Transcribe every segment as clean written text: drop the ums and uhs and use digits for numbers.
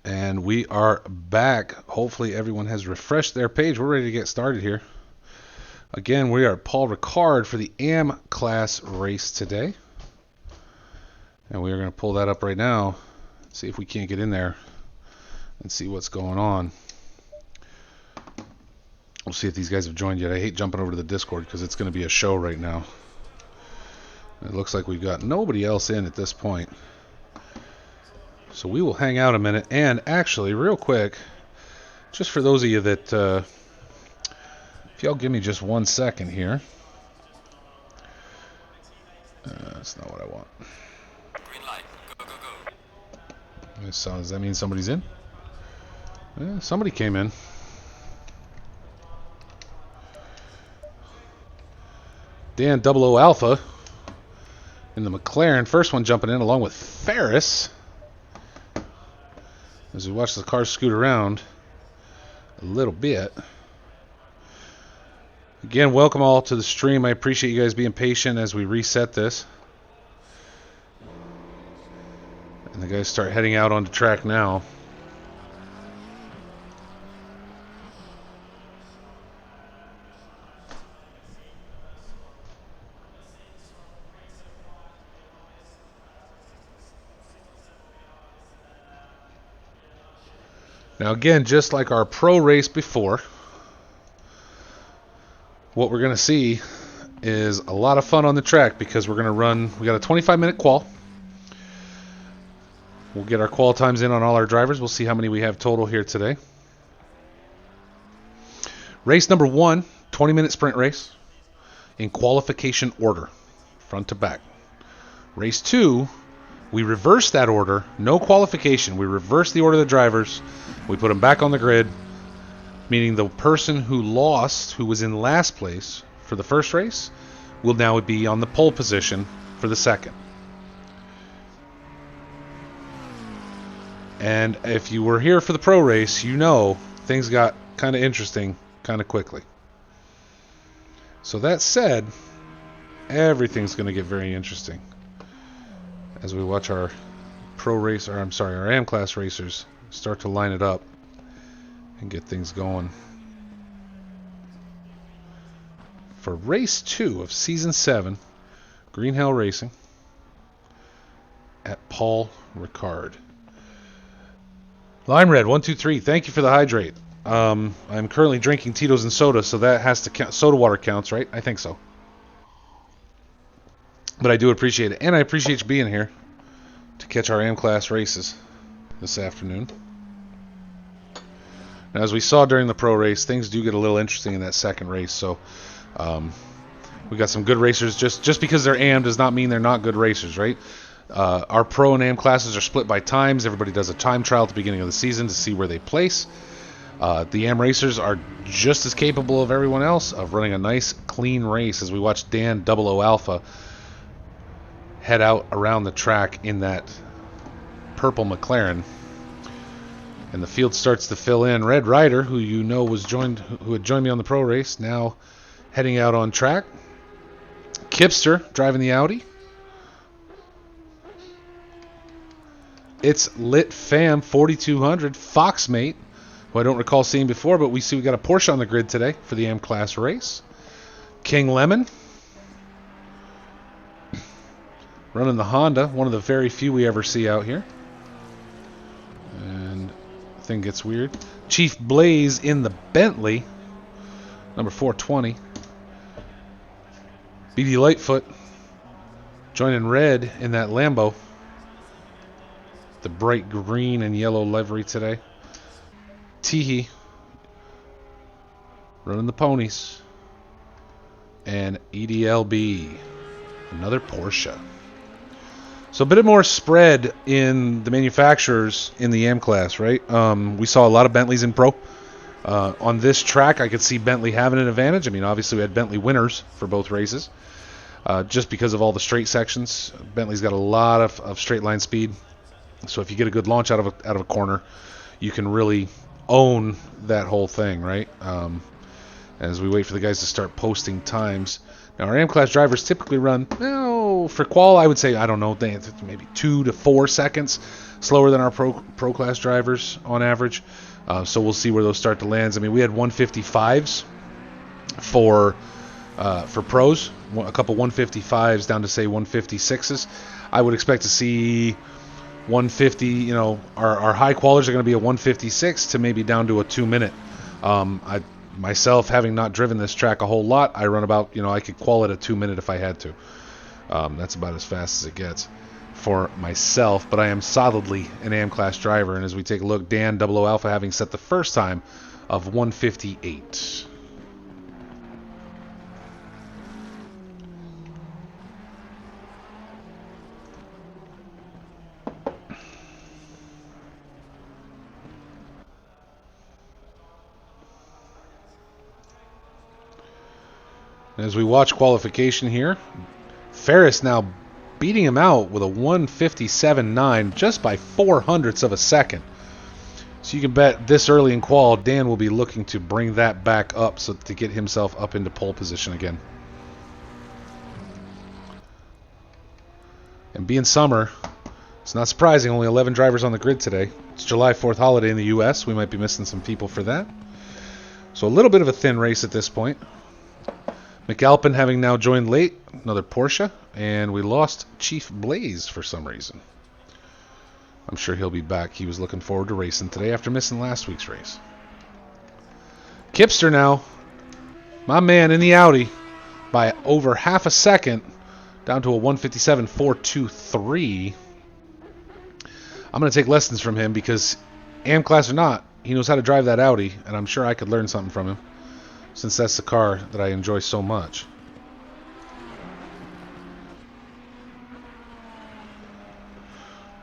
And we are back. Hopefully everyone has refreshed their page. We're ready to get started here. Again, we are Paul Ricard for the AM class race today. And we are going to pull that up right now. See if we can't get in there and see what's going on. We'll see if these guys have joined yet. I hate jumping over to the Discord because it's going to be a show right now. It looks like we've got nobody else in at this point. So we will hang out a minute. And actually, real quick, just for those of you that, if y'all give me just 1 second here. That's not what I want. Green light. Go, go, go. Does that mean somebody's in? Yeah, somebody came in. Dan 00 Alpha in the McLaren. First one jumping in along with Ferris. As we watch the cars scoot around a little bit. Again, welcome all to the stream. I appreciate you guys being patient as we reset this. And the guys start heading out onto track now. Now again, just like our pro race before, what we're going to see is a lot of fun on the track because we're going to run, we got a 25-minute qual. We'll get our qual times in on all our drivers. We'll see how many we have total here today. Race number 1, 20-minute sprint race in qualification order, front to back. Race 2, we reverse that order, no qualification. We reverse the order of the drivers. We put them back on the grid, meaning the person who lost, who was in last place for the first race, will now be on the pole position for the second. And if you were here for the pro race, you know things got kind of interesting kind of quickly. So that said, everything's going to get very interesting as we watch our our AM class racers start to line it up and get things going. For race 2 of season 7, Green Hell Racing at Paul Ricard. Lime Red 123, thank you for the hydrate. I'm currently drinking Tito's and soda, so that has to count. Soda water counts, right? I think so. But I do appreciate it, and I appreciate you being here to catch our AM class races this afternoon. Now, as we saw during the pro race, things do get a little interesting in that second race. So we got some good racers. Just because they're AM does not mean they're not good racers, right? Our pro and AM classes are split by times. Everybody does a time trial at the beginning of the season to see where they place. The AM racers are just as capable of everyone else of running a nice, clean race as we watch Dan 00 Alpha head out around the track in that purple McLaren. And the field starts to fill in. Red Rider, who you know who had joined me on the pro race, now heading out on track. Kipster driving the Audi. It's Lit Fam 4200 Foxmate, who I don't recall seeing before, but we see we got a Porsche on the grid today for the AM class race. King Lemon running the Honda, one of the very few we ever see out here. And thing gets weird. Chief Blaze in the Bentley, number 420. BD Lightfoot joining Red in that Lambo. The bright green and yellow livery today. Teehee running the ponies. And EDLB, another Porsche. So a bit more spread in the manufacturers in the AM class, right? We saw a lot of Bentleys in pro. On this track, I could see Bentley having an advantage. I mean, obviously we had Bentley winners for both races. Just because of all the straight sections. Bentley's got a lot of straight line speed. So if you get a good launch out of a corner, you can really own that whole thing, right? As we wait for the guys to start posting times. Now, our AM class drivers typically run, for qual, I would say, I don't know, maybe 2 to 4 seconds slower than our pro class drivers on average. So we'll see where those start to land. I mean, we had 155s for pros, a couple 155s down to say 156s. I would expect to see 150. You know, our high qualities are going to be a 156 to maybe down to a 2-minute. I myself, having not driven this track a whole lot, I run about, I could qual it a 2-minute if I had to. That's about as fast as it gets for myself, but I am solidly an AM class driver. And as we take a look, Dan 00 Alpha having set the first time of 158. As we watch qualification here, Ferris now beating him out with a 157.9 just by 0.04 of a second. So you can bet this early in qual, Dan will be looking to bring that back up so to get himself up into pole position again. And being summer, it's not surprising, only 11 drivers on the grid today. It's July 4th holiday in the U.S. We might be missing some people for that. So a little bit of a thin race at this point. McAlpin having now joined late, another Porsche, and we lost Chief Blaze for some reason. I'm sure he'll be back. He was looking forward to racing today after missing last week's race. Kipster now, my man in the Audi, by over half a second, down to a 157.423. I'm going to take lessons from him because, AM class or not, he knows how to drive that Audi, and I'm sure I could learn something from him, since that's the car that I enjoy so much.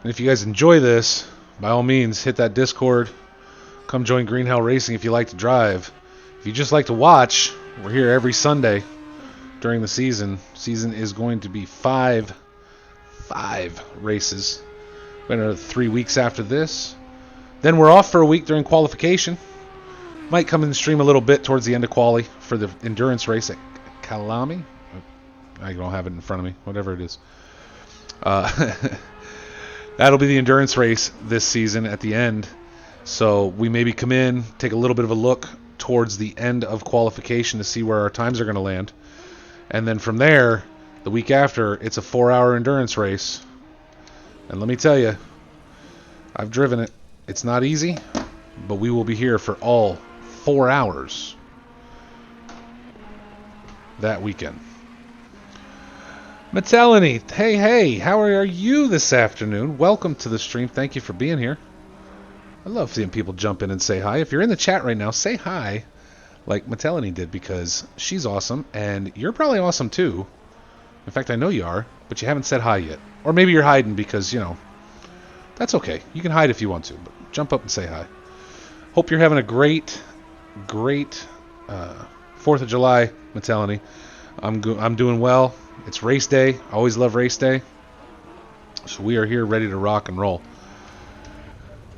And if you guys enjoy this, by all means, hit that Discord. Come join Green Hell Racing if you like to drive. If you just like to watch, we're here every Sunday during the season. Season is going to be five races. We're another 3 weeks after this. Then we're off for a week during qualification. Might come and stream a little bit towards the end of quali for the endurance race at Kalami. I don't have it in front of me. Whatever it is. That'll be the endurance race this season at the end. So we maybe come in, take a little bit of a look towards the end of qualification to see where our times are going to land. And then from there, the week after, it's a 4-hour endurance race. And let me tell you, I've driven it. It's not easy, but we will be here for all 4 hours that weekend. Metellany, hey, how are you this afternoon? Welcome to the stream. Thank you for being here. I love seeing people jump in and say hi. If you're in the chat right now, say hi like Metellany did, because she's awesome, and you're probably awesome too. In fact, I know you are, but you haven't said hi yet. Or maybe you're hiding because, that's okay. You can hide if you want to, but jump up and say hi. Hope you're having a great 4th of July, Metellany. I'm doing well. It's race day. I always love race day. So we are here ready to rock and roll.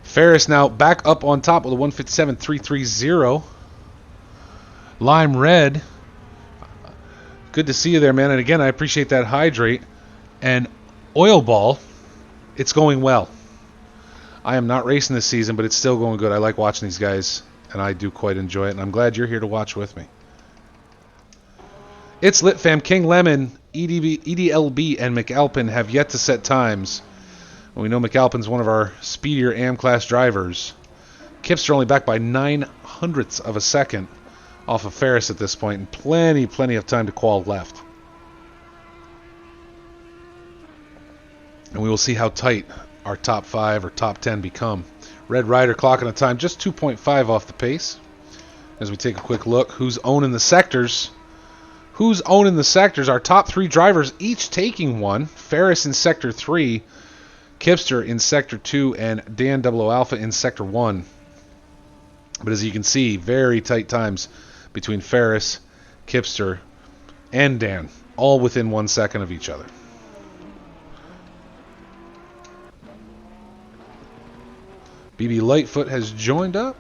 Ferris now back up on top with a 157.330. Lime Red. Good to see you there, man. And again, I appreciate that hydrate. And Oil Ball, it's going well. I am not racing this season, but it's still going good. I like watching these guys, and I do quite enjoy it. And I'm glad you're here to watch with me. It's lit, fam. King Lemon, EDLB, and McAlpin have yet to set times. We know McAlpin's one of our speedier AM class drivers. Kipster only back by 0.09 of a second off of Ferris at this point, and plenty of time to qual left. And we will see how tight our top 5 or top 10 become. Red Rider clocking a time just 2.5 off the pace. As we take a quick look, who's owning the sectors? Our top 3 drivers each taking one. Ferris in Sector 3, Kipster in Sector 2, and Dan 00 Alpha in Sector 1. But as you can see, very tight times between Ferris, Kipster, and Dan, all within 1 second of each other. BB Lightfoot has joined up.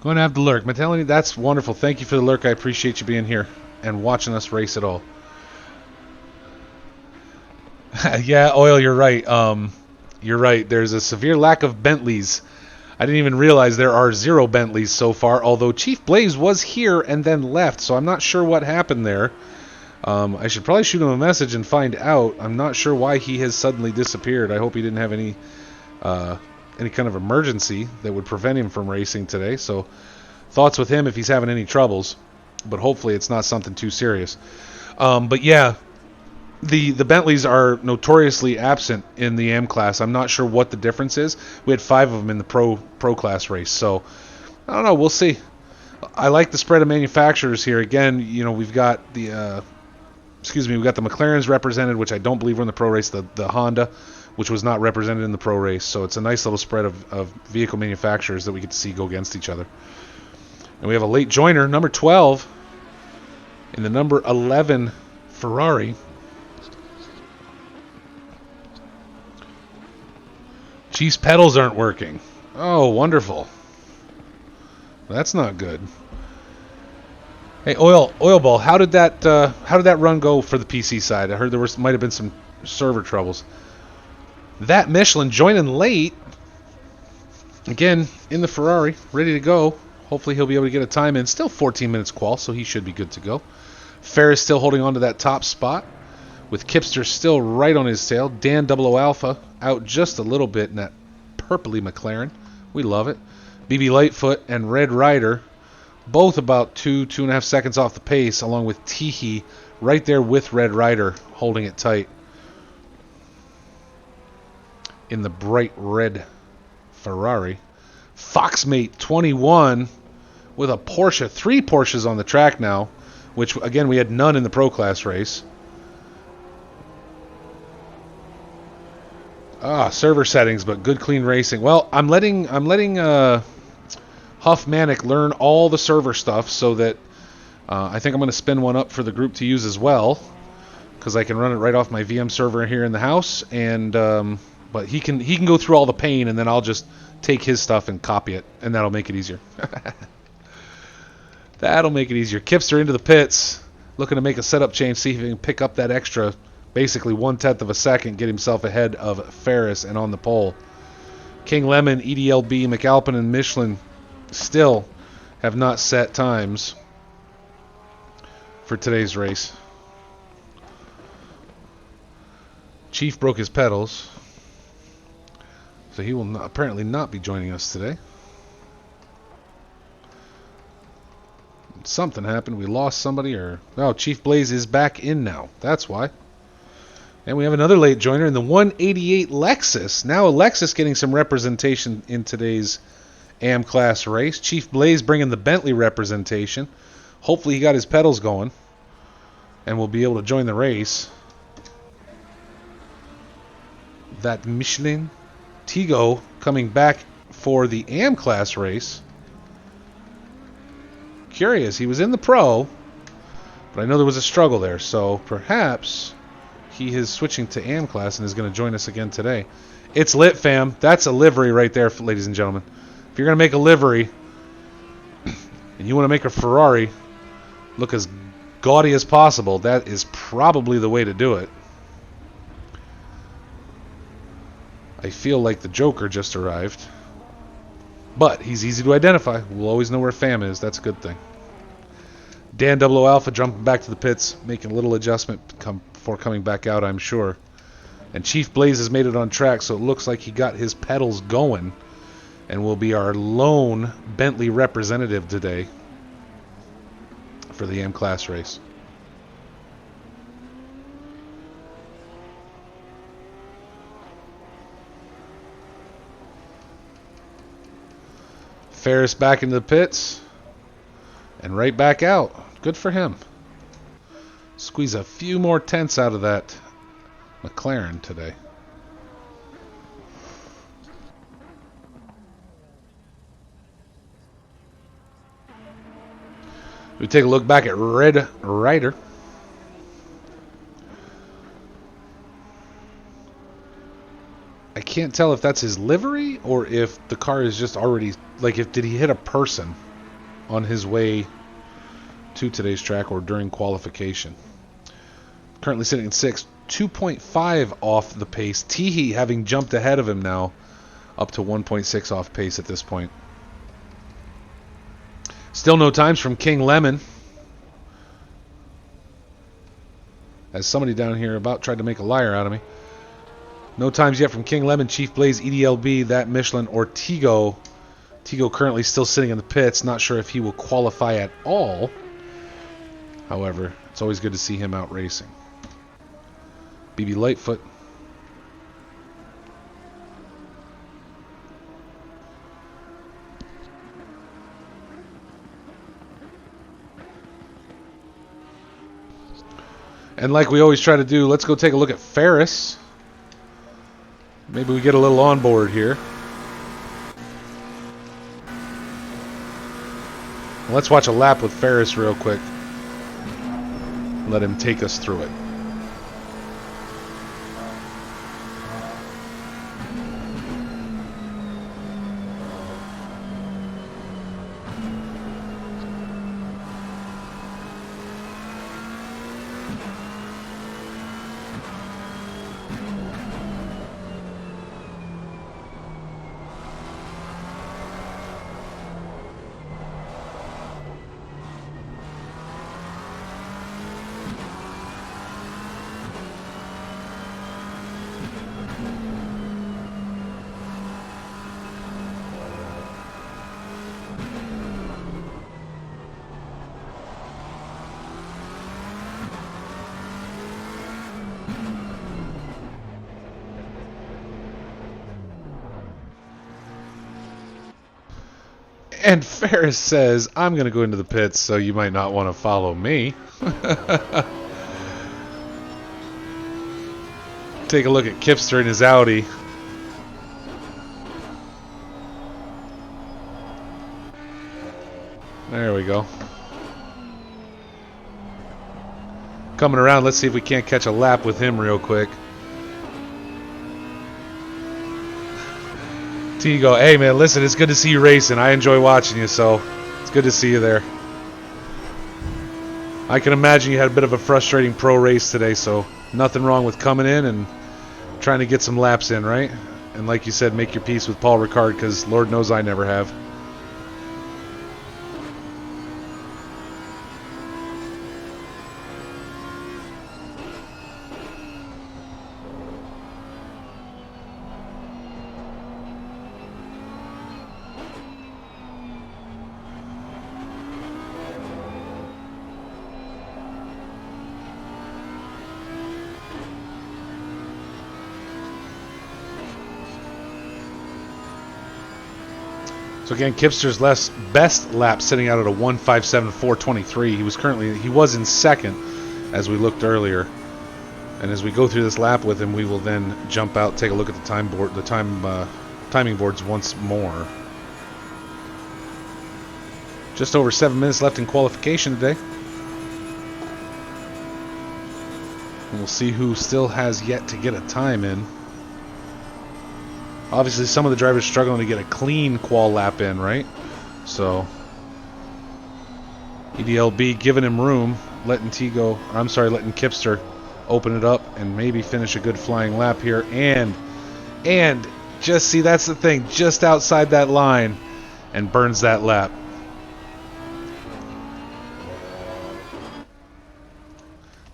Going to have the lurk. Metallity, that's wonderful. Thank you for the lurk. I appreciate you being here and watching us race it all. Yeah, Oil, you're right. You're right. There's a severe lack of Bentleys. I didn't even realize there are 0 Bentleys so far, although Chief Blaze was here and then left, so I'm not sure what happened there. I should probably shoot him a message and find out. I'm not sure why he has suddenly disappeared. I hope he didn't have any kind of emergency that would prevent him from racing today. So thoughts with him if he's having any troubles, but hopefully it's not something too serious. But yeah, the Bentleys are notoriously absent in the AM class. I'm not sure what the difference is. We had 5 of them in the pro class race, so I don't know. We'll see. I like the spread of manufacturers here. Again, you know, we've got the we've got the McLarens represented, which I don't believe were in the pro race. The Honda, which was not represented in the pro race. So it's a nice little spread of vehicle manufacturers that we get to see go against each other. And we have a late joiner, number 12, in the number 11 Ferrari. Chief's pedals aren't working. Oh, wonderful. That's not good. Hey, Oil Ball, how did that run go for the PC side? I heard there might have been some server troubles. That Michelin joining late. Again, in the Ferrari, ready to go. Hopefully he'll be able to get a time in. Still 14 minutes qual, so he should be good to go. Ferris still holding on to that top spot, with Kipster still right on his tail. Dan 00 Alpha out just a little bit in that purpley McLaren. We love it. BB Lightfoot and Red Rider, both about 2.5 seconds off the pace, along with Teehee right there with Red Rider holding it tight in the bright red Ferrari. Foxmate 21 with a Porsche. 3 Porsches on the track now, which again we had none in the pro class race. Server settings, but good clean racing. Well, I'm letting Huff Manic learn all the server stuff so that I think I'm going to spin one up for the group to use as well, because I can run it right off my VM server here in the house. And but he can go through all the pain, and then I'll just take his stuff and copy it, and that'll make it easier. That'll make it easier. Kipster into the pits, looking to make a setup change, see if he can pick up that extra, basically 1/10 of a second, get himself ahead of Ferris and on the pole. King Lemon, EDLB, McAlpin, and Michelin still have not set times for today's race. Chief broke his pedals, so he will apparently not be joining us today. Something happened. We lost somebody, or... Oh, Chief Blaze is back in now. That's why. And we have another late joiner in the 188 Lexus. Now a Lexus getting some representation in today's AM class race. Chief Blaze bringing the Bentley representation. Hopefully he got his pedals going and will be able to join the race. That Michelin. Tigo coming back for the AM class race. Curious, he was in the pro, but I know there was a struggle there, so perhaps he is switching to AM class and is going to join us again today. It's lit, fam. That's a livery right there, ladies and gentlemen. If you're going to make a livery and you want to make a Ferrari look as gaudy as possible, that is probably the way to do it. I feel like the Joker just arrived, but he's easy to identify. We'll always know where Fam is. That's a good thing. Dan 00 Alpha jumping back to the pits, making a little adjustment before coming back out, I'm sure. And Chief Blaze has made it on track, so it looks like he got his pedals going and will be our lone Bentley representative today for the AM class race. Ferris back into the pits and right back out. Good for him. Squeeze a few more tenths out of that McLaren today. We take a look back at Red Rider. I can't tell if that's his livery or if the car is just already, like, did he hit a person? on his way to today's track or during qualification. Currently sitting at 6, 2.5 off the pace. Teehee having jumped ahead of him now, up to 1.6 off pace at this point. Still no times from King Lemon, as somebody down here about tried to make a liar out of me. No times yet from King Lemon, Chief Blaze, EDLB, That Michelin, or Tigo. Tigo currently still sitting in the pits. Not sure if he will qualify at all. However, it's always good to see him out racing. BB Lightfoot. And like we always try to do, let's go take a look at Ferris. Maybe we get a little on board here. Let's watch a lap with Ferris real quick. Let him take us through it. And Ferris says, I'm going to go into the pits, so you might not want to follow me. Take a look at Kipster in his Audi. There we go. Coming around, let's see if we can't catch a lap with him real quick. Tigo, hey man, listen, it's good to see you racing. I enjoy watching you, so it's good to see you there. I can imagine you had a bit of a frustrating pro race today, so nothing wrong with coming in and trying to get some laps in, right? And like you said, make your peace with Paul Ricard, because Lord knows I never have. So again, Kipster's best lap sitting out at a 1:57.423. He was in second as we looked earlier. And as we go through this lap with him, we will then jump out, take a look at the timing boards once more. Just over 7 minutes left in qualification today. And we'll see who still has yet to get a time in. Obviously, some of the drivers struggling to get a clean qual lap in, right? So, EDLB giving him room, letting Kipster open it up and maybe finish a good flying lap here. And just see, that's the thing, just outside that line, and burns that lap.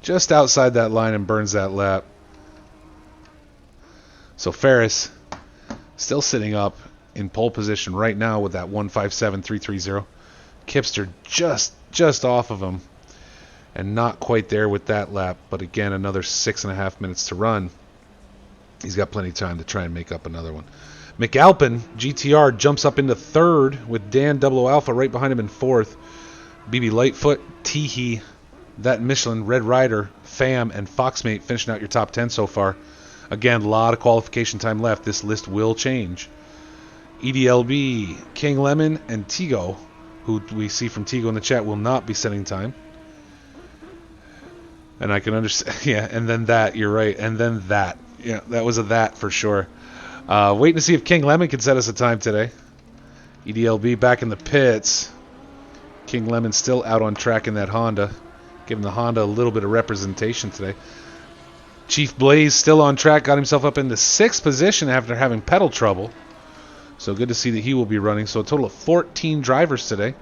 Just outside that line and burns that lap. So Ferris still sitting up in pole position right now with that 1:57.330. Kipster just off of him and not quite there with that lap, but again, another 6.5 minutes to run. He's got plenty of time to try and make up another one. McAlpin, GTR, jumps up into third with Dan Double O Alpha right behind him in fourth. BB Lightfoot, Teehee, That Michelin, Red Rider, Fam, and Foxmate finishing out your top 10 so far. Again, a lot of qualification time left. This list will change. EDLB, King Lemon, and Tigo, who we see from Tigo in the chat, will not be setting time. And I can understand. Yeah, and then that. You're right. And then that. Yeah, that was a that for sure. Waiting to see if King Lemon can set us a time today. EDLB back in the pits. King Lemon still out on track in that Honda, giving the Honda a little bit of representation today. Chief Blaze still on track, got himself up into 6th position after having pedal trouble. So good to see that he will be running. So a total of 14 drivers today.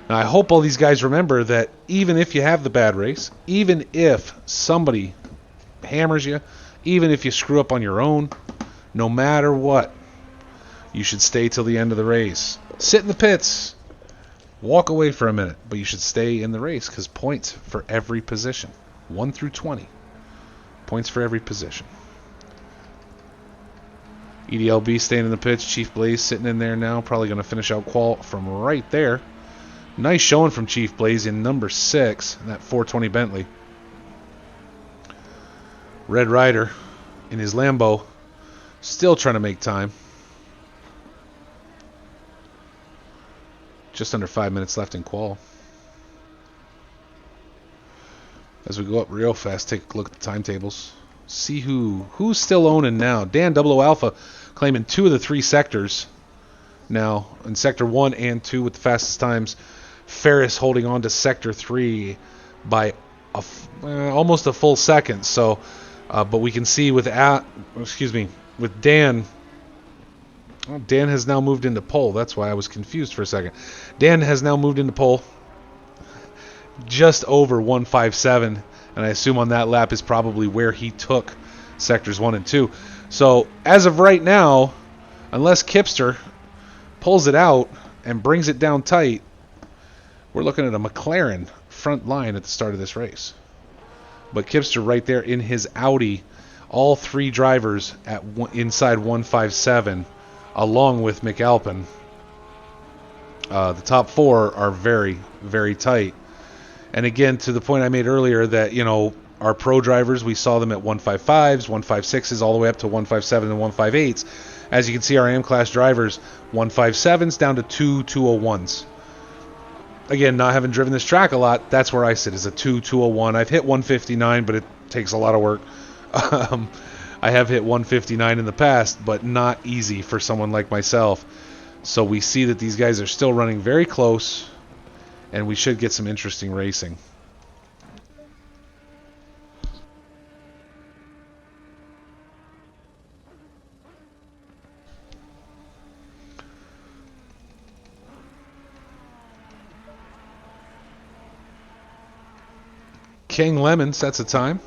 Now I hope all these guys remember that even if you have the bad race, even if somebody hammers you, even if you screw up on your own, no matter what, you should stay till the end of the race. Sit in the pits, walk away for a minute, but you should stay in the race because points for every position, 1 through 20. Points for every position. EDLB staying in the pits. Chief Blaze sitting in there now. Probably going to finish out qual from right there. Nice showing from Chief Blaze in number 6. That 420 Bentley. Red Ryder in his Lambo. Still trying to make time. Just under 5 minutes left in qual. As we go up real fast, take a look at the timetables. See who's still owning now. Dan Double O Alpha claiming 2 of the 3 sectors now. In Sector 1 and 2 with the fastest times. Ferris holding on to Sector 3 by almost a full second. So, but we can see with Dan. Oh, Dan has now moved into pole. That's why I was confused for a second. Dan has now moved into pole. Just over 157, and I assume on that lap is probably where he took sectors 1 and 2. So as of right now, unless Kipster pulls it out and brings it down tight, we're looking at a McLaren front line at the start of this race. But Kipster right there in his Audi, all 3 drivers at inside 157, along with McAlpin. The top 4 are very, very tight. And again, to the point I made earlier that, our pro drivers, we saw them at 155s, 156s, all the way up to 157 and 158s. As you can see, our AM class drivers, 157s down to 201s. Again, not having driven this track a lot, that's where I sit, is a 201. I've hit 159, but it takes a lot of work. I have hit 159 in the past, but not easy for someone like myself. So we see that these guys are still running very close, and we should get some interesting racing. King Lemon sets a time.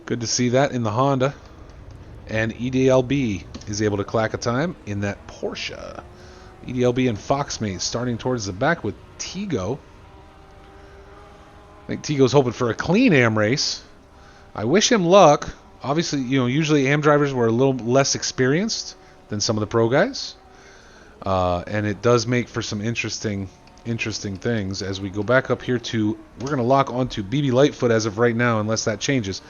Good to see that in the Honda. And EDLB is able to clack a time in that Porsche. EDLB and Foxmate starting towards the back with Tigo. I think Tigo's hoping for a clean AM race. I wish him luck. Obviously, usually AM drivers were a little less experienced than some of the pro guys. And it does make for some interesting things. As we go back up here we're going to lock onto BB Lightfoot as of right now, unless that changes.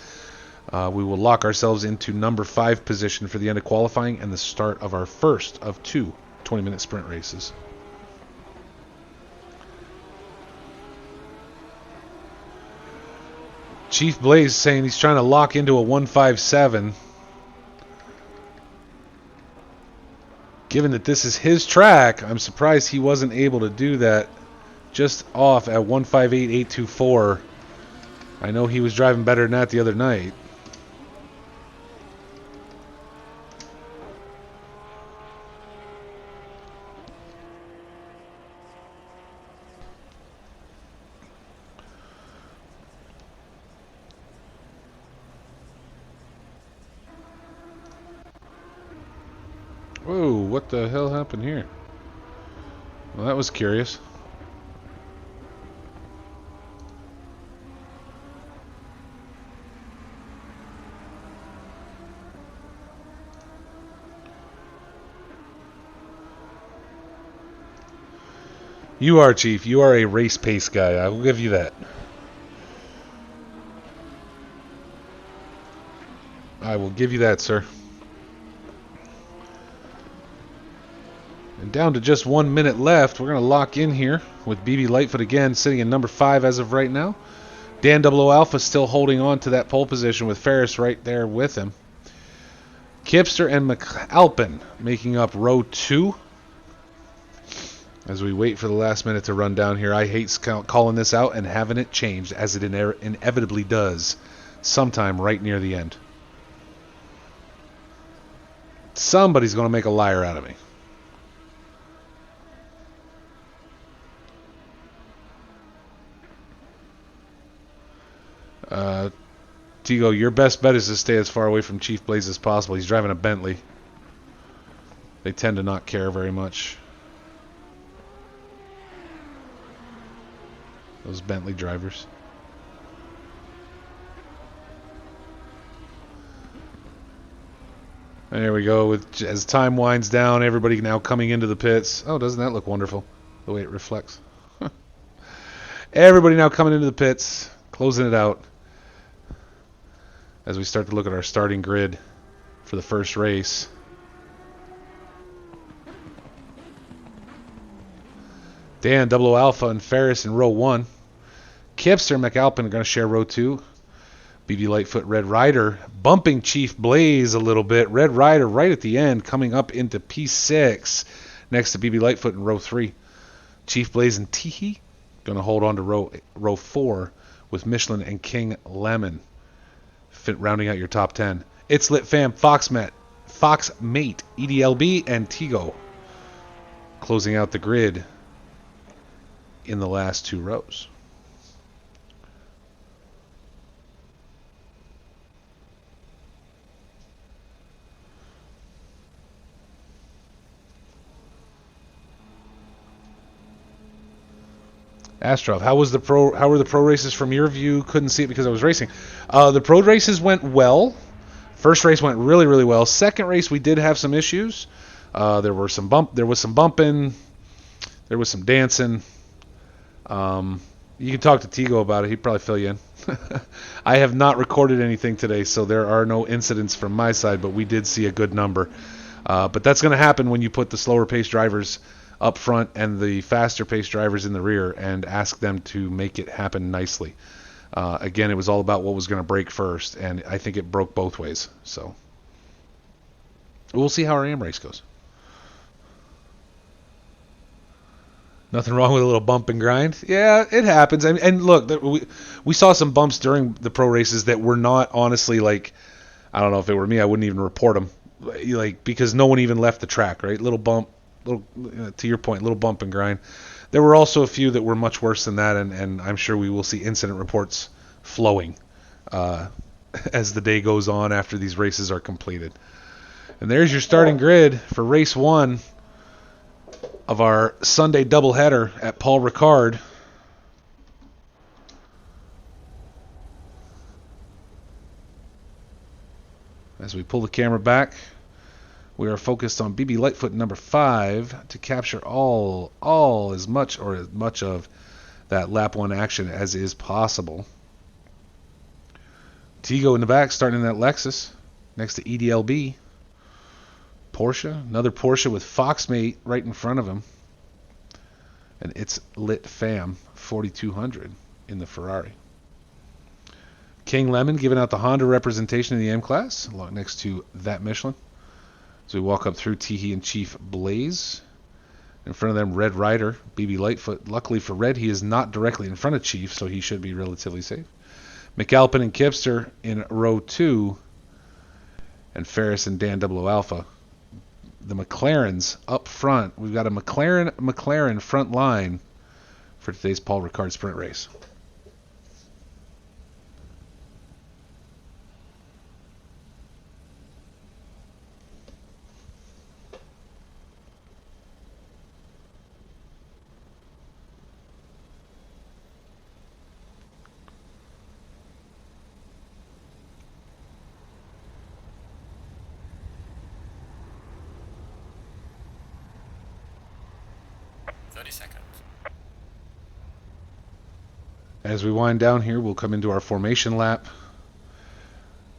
We will lock ourselves into number 5 position for the end of qualifying and the start of our first of 2 20-minute sprint races. Chief Blaze saying he's trying to lock into a 157. Given that this is his track, I'm surprised he wasn't able to do that just off at 158.824. I know he was driving better than that the other night. Whoa, what the hell happened here? Well, that was curious. You are, Chief. You are a race pace guy. I will give you that. I will give you that, sir. And down to just 1 minute left. We're going to lock in here with BB Lightfoot again, sitting in number 5 as of right now. Dan Double O Alpha still holding on to that pole position with Ferris right there with him. Kipster and McAlpin making up row 2. As we wait for the last minute to run down here, I hate calling this out and having it changed, as it inevitably does sometime right near the end. Somebody's going to make a liar out of me. Tigo, your best bet is to stay as far away from Chief Blaze as possible. He's driving a Bentley. They tend to not care very much. Those Bentley drivers. And there we go. As time winds down, everybody now coming into the pits. Oh, doesn't that look wonderful? The way it reflects. Everybody now coming into the pits, closing it out. As we start to look at our starting grid for the first race. Dan, Double O Alpha, and Ferris in row 1. Kipster and McAlpin are going to share row 2. BB Lightfoot, Red Rider, bumping Chief Blaze a little bit. Red Rider right at the end, coming up into P6, next to BB Lightfoot in row 3. Chief Blaze and Teehee going to hold on to row 4 with Michelin and King Lemon, rounding out your top 10. It's Lit Fam, Foxmate, EDLB, and Tigo closing out the grid in the last 2 rows. Astrov, how were the pro races from your view? Couldn't see it because I was racing. The pro races went well. First race went really, really well. Second race we did have some issues. There was some bumping. There was some dancing. You can talk to Tigo about it. He'd probably fill you in. I have not recorded anything today, so there are no incidents from my side, but we did see a good number. But that's going to happen when you put the slower pace drivers up front and the faster pace drivers in the rear and ask them to make it happen nicely. Again, it was all about what was going to break first, and I think it broke both ways. So we'll see how our AM race goes. Nothing wrong with a little bump and grind. Yeah, it happens. And look, we saw some bumps during the pro races that were not honestly like, I don't know, if it were me, I wouldn't even report them, like, because no one even left the track, right? Little bump, to your point, little bump and grind. There were also a few that were much worse than that, and I'm sure we will see incident reports flowing as the day goes on after these races are completed. And there's your starting grid for race 1 of our Sunday doubleheader at Paul Ricard. As we pull the camera back, we are focused on BB Lightfoot number 5 to capture all as much of that lap 1 action as is possible. Tigo in the back, starting in that Lexus next to EDLB. Porsche, another Porsche with Foxmate right in front of him. And it's Lit Fam 4200 in the Ferrari. King Lemon giving out the Honda representation in the M class, along next to that Michelin. So we walk up through Teehee and Chief Blaze. In front of them, Red Rider, BB Lightfoot. Luckily for Red, he is not directly in front of Chief, so he should be relatively safe. McAlpin and Kipster in row 2. And Ferris and Dan Double O Alpha. The McLarens up front. We've got a McLaren front line for today's Paul Ricard sprint race. As we wind down here, we'll come into our formation lap.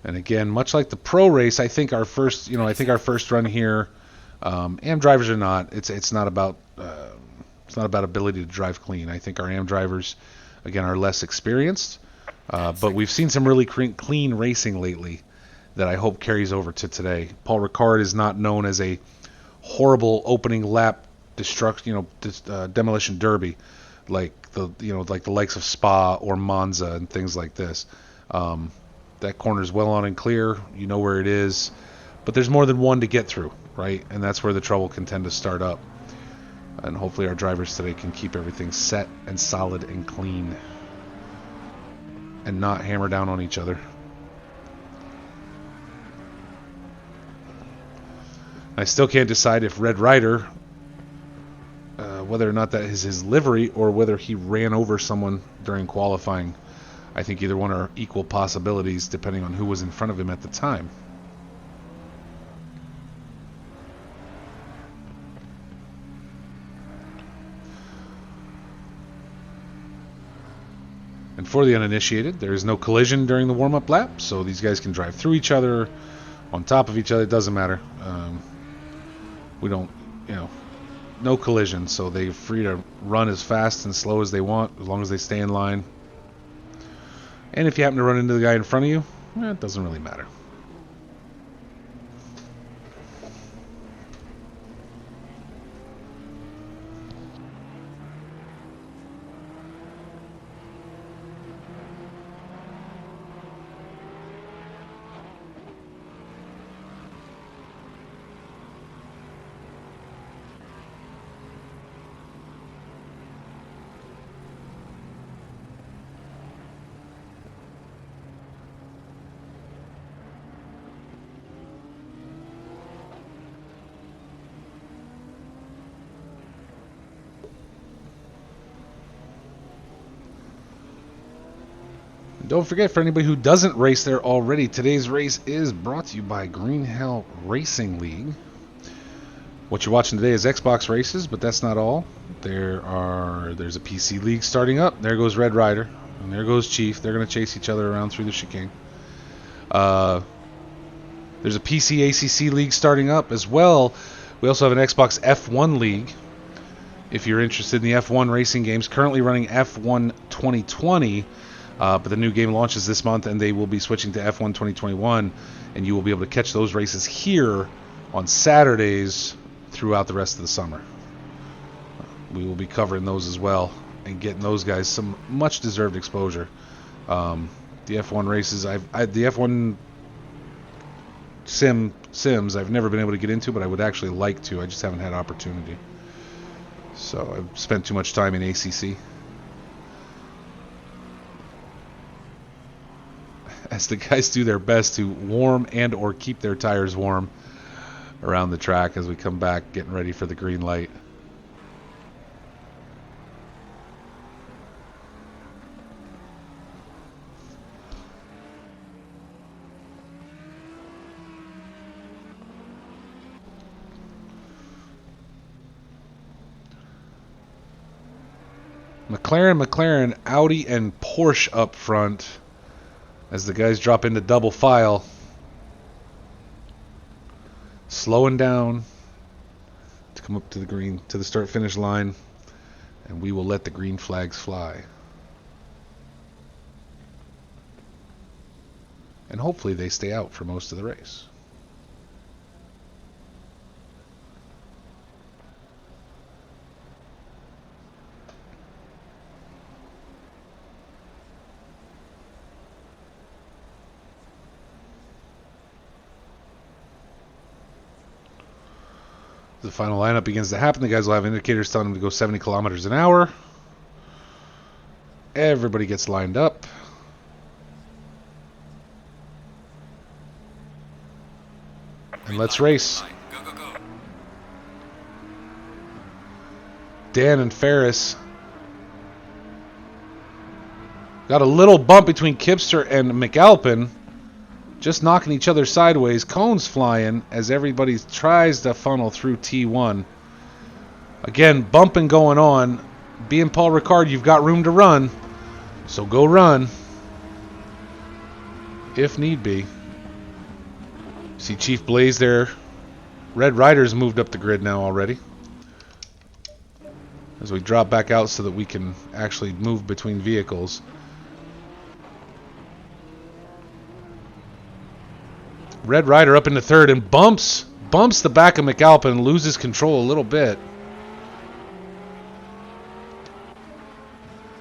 And again, much like the pro race, I think our first run here, AM drivers are not. It's not about ability to drive clean. I think our AM drivers, again, are less experienced, but we've seen some really clean racing lately that I hope carries over to today. Paul Ricard is not known as a horrible opening lap demolition derby, like the likes of Spa or Monza and things like this. That corner's well on and clear. You know where it is, but there's more than one to get through, right? And that's where the trouble can tend to start up. And hopefully our drivers today can keep everything set and solid and clean and not hammer down on each other. I still can't decide if Red Rider, whether or not that is his livery or whether he ran over someone during qualifying. I think either one are equal possibilities depending on who was in front of him at the time. And for the uninitiated, there is no collision during the warm-up lap, so these guys can drive through each other, on top of each other. It doesn't matter. We don't, no collision, so they're free to run as fast and slow as they want, as long as they stay in line. And if you happen to run into the guy in front of you, it doesn't really matter. Don't forget, for anybody who doesn't race there already, today's race is brought to you by Green Hell Racing League. What you're watching today is Xbox races, but that's not all. There's a PC league starting up. There goes Red Rider, and there goes Chief. They're going to chase each other around through the chicane. There's a PC ACC league starting up as well. We also have an Xbox F1 league. If you're interested in the F1 racing games, currently running F1 2020. But the new game launches this month, and they will be switching to F1 2021, and you will be able to catch those races here on Saturdays throughout the rest of the summer. We will be covering those as well and getting those guys some much-deserved exposure. The F1 races, the F1 sims, I've never been able to get into, but I would actually like to. I just haven't had opportunity. So I've spent too much time in ACC. As the guys do their best to warm and or keep their tires warm around the track as we come back getting ready for the green light. McLaren, Audi, and Porsche up front as the guys drop into double file. Slowing down to come up to the start finish line, and we will let the green flags fly. And hopefully they stay out for most of the race. The final lineup begins to happen. The guys will have indicators telling them to go 70 kilometers an hour. Everybody gets lined up. And let's race. Dan and Ferris got a little bump between Kipster and McAlpin. Just knocking each other sideways. Cones flying as everybody tries to funnel through T1. Again, bumping going on. Being Paul Ricard, you've got room to run. So go run. If need be. See Chief Blaze there. Red Rider's moved up the grid now already. As we drop back out so that we can actually move between vehicles. Red Rider up into third and bumps the back of McAlpin and loses control a little bit.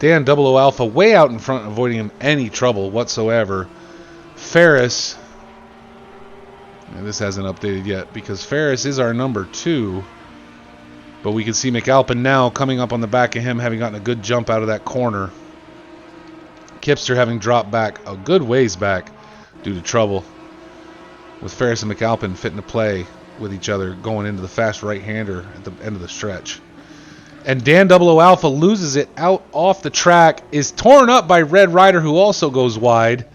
Dan Double O Alpha way out in front, avoiding him any trouble whatsoever. Ferris, and this hasn't updated yet because Ferris is our number 2. But we can see McAlpin now coming up on the back of him, having gotten a good jump out of that corner. Kipster having dropped back a good ways back due to trouble, with Ferris and McAlpin fitting to play with each other going into the fast right-hander at the end of the stretch. And Dan Double O Alpha loses it out off the track, is torn up by Red Rider, who also goes wide.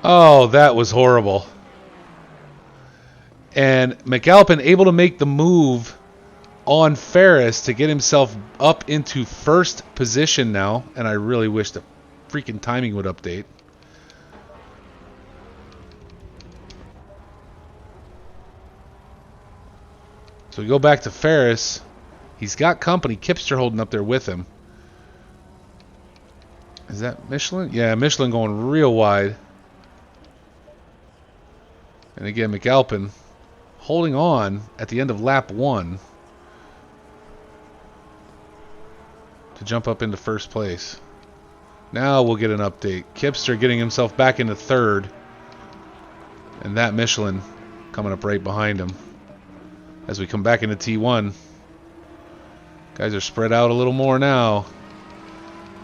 Oh, that was horrible. And McAlpin able to make the move on Ferris to get himself up into first position now. And I really wish the freaking timing would update. So we go back to Ferris. He's got company. Kipster holding up there with him. Is that Michelin? Yeah, Michelin going real wide. And again, McAlpin holding on at the end of lap 1 to jump up into first place. Now we'll get an update. Kipster getting himself back into third. And that Michelin coming up right behind him. As we come back into T1. Guys are spread out a little more now.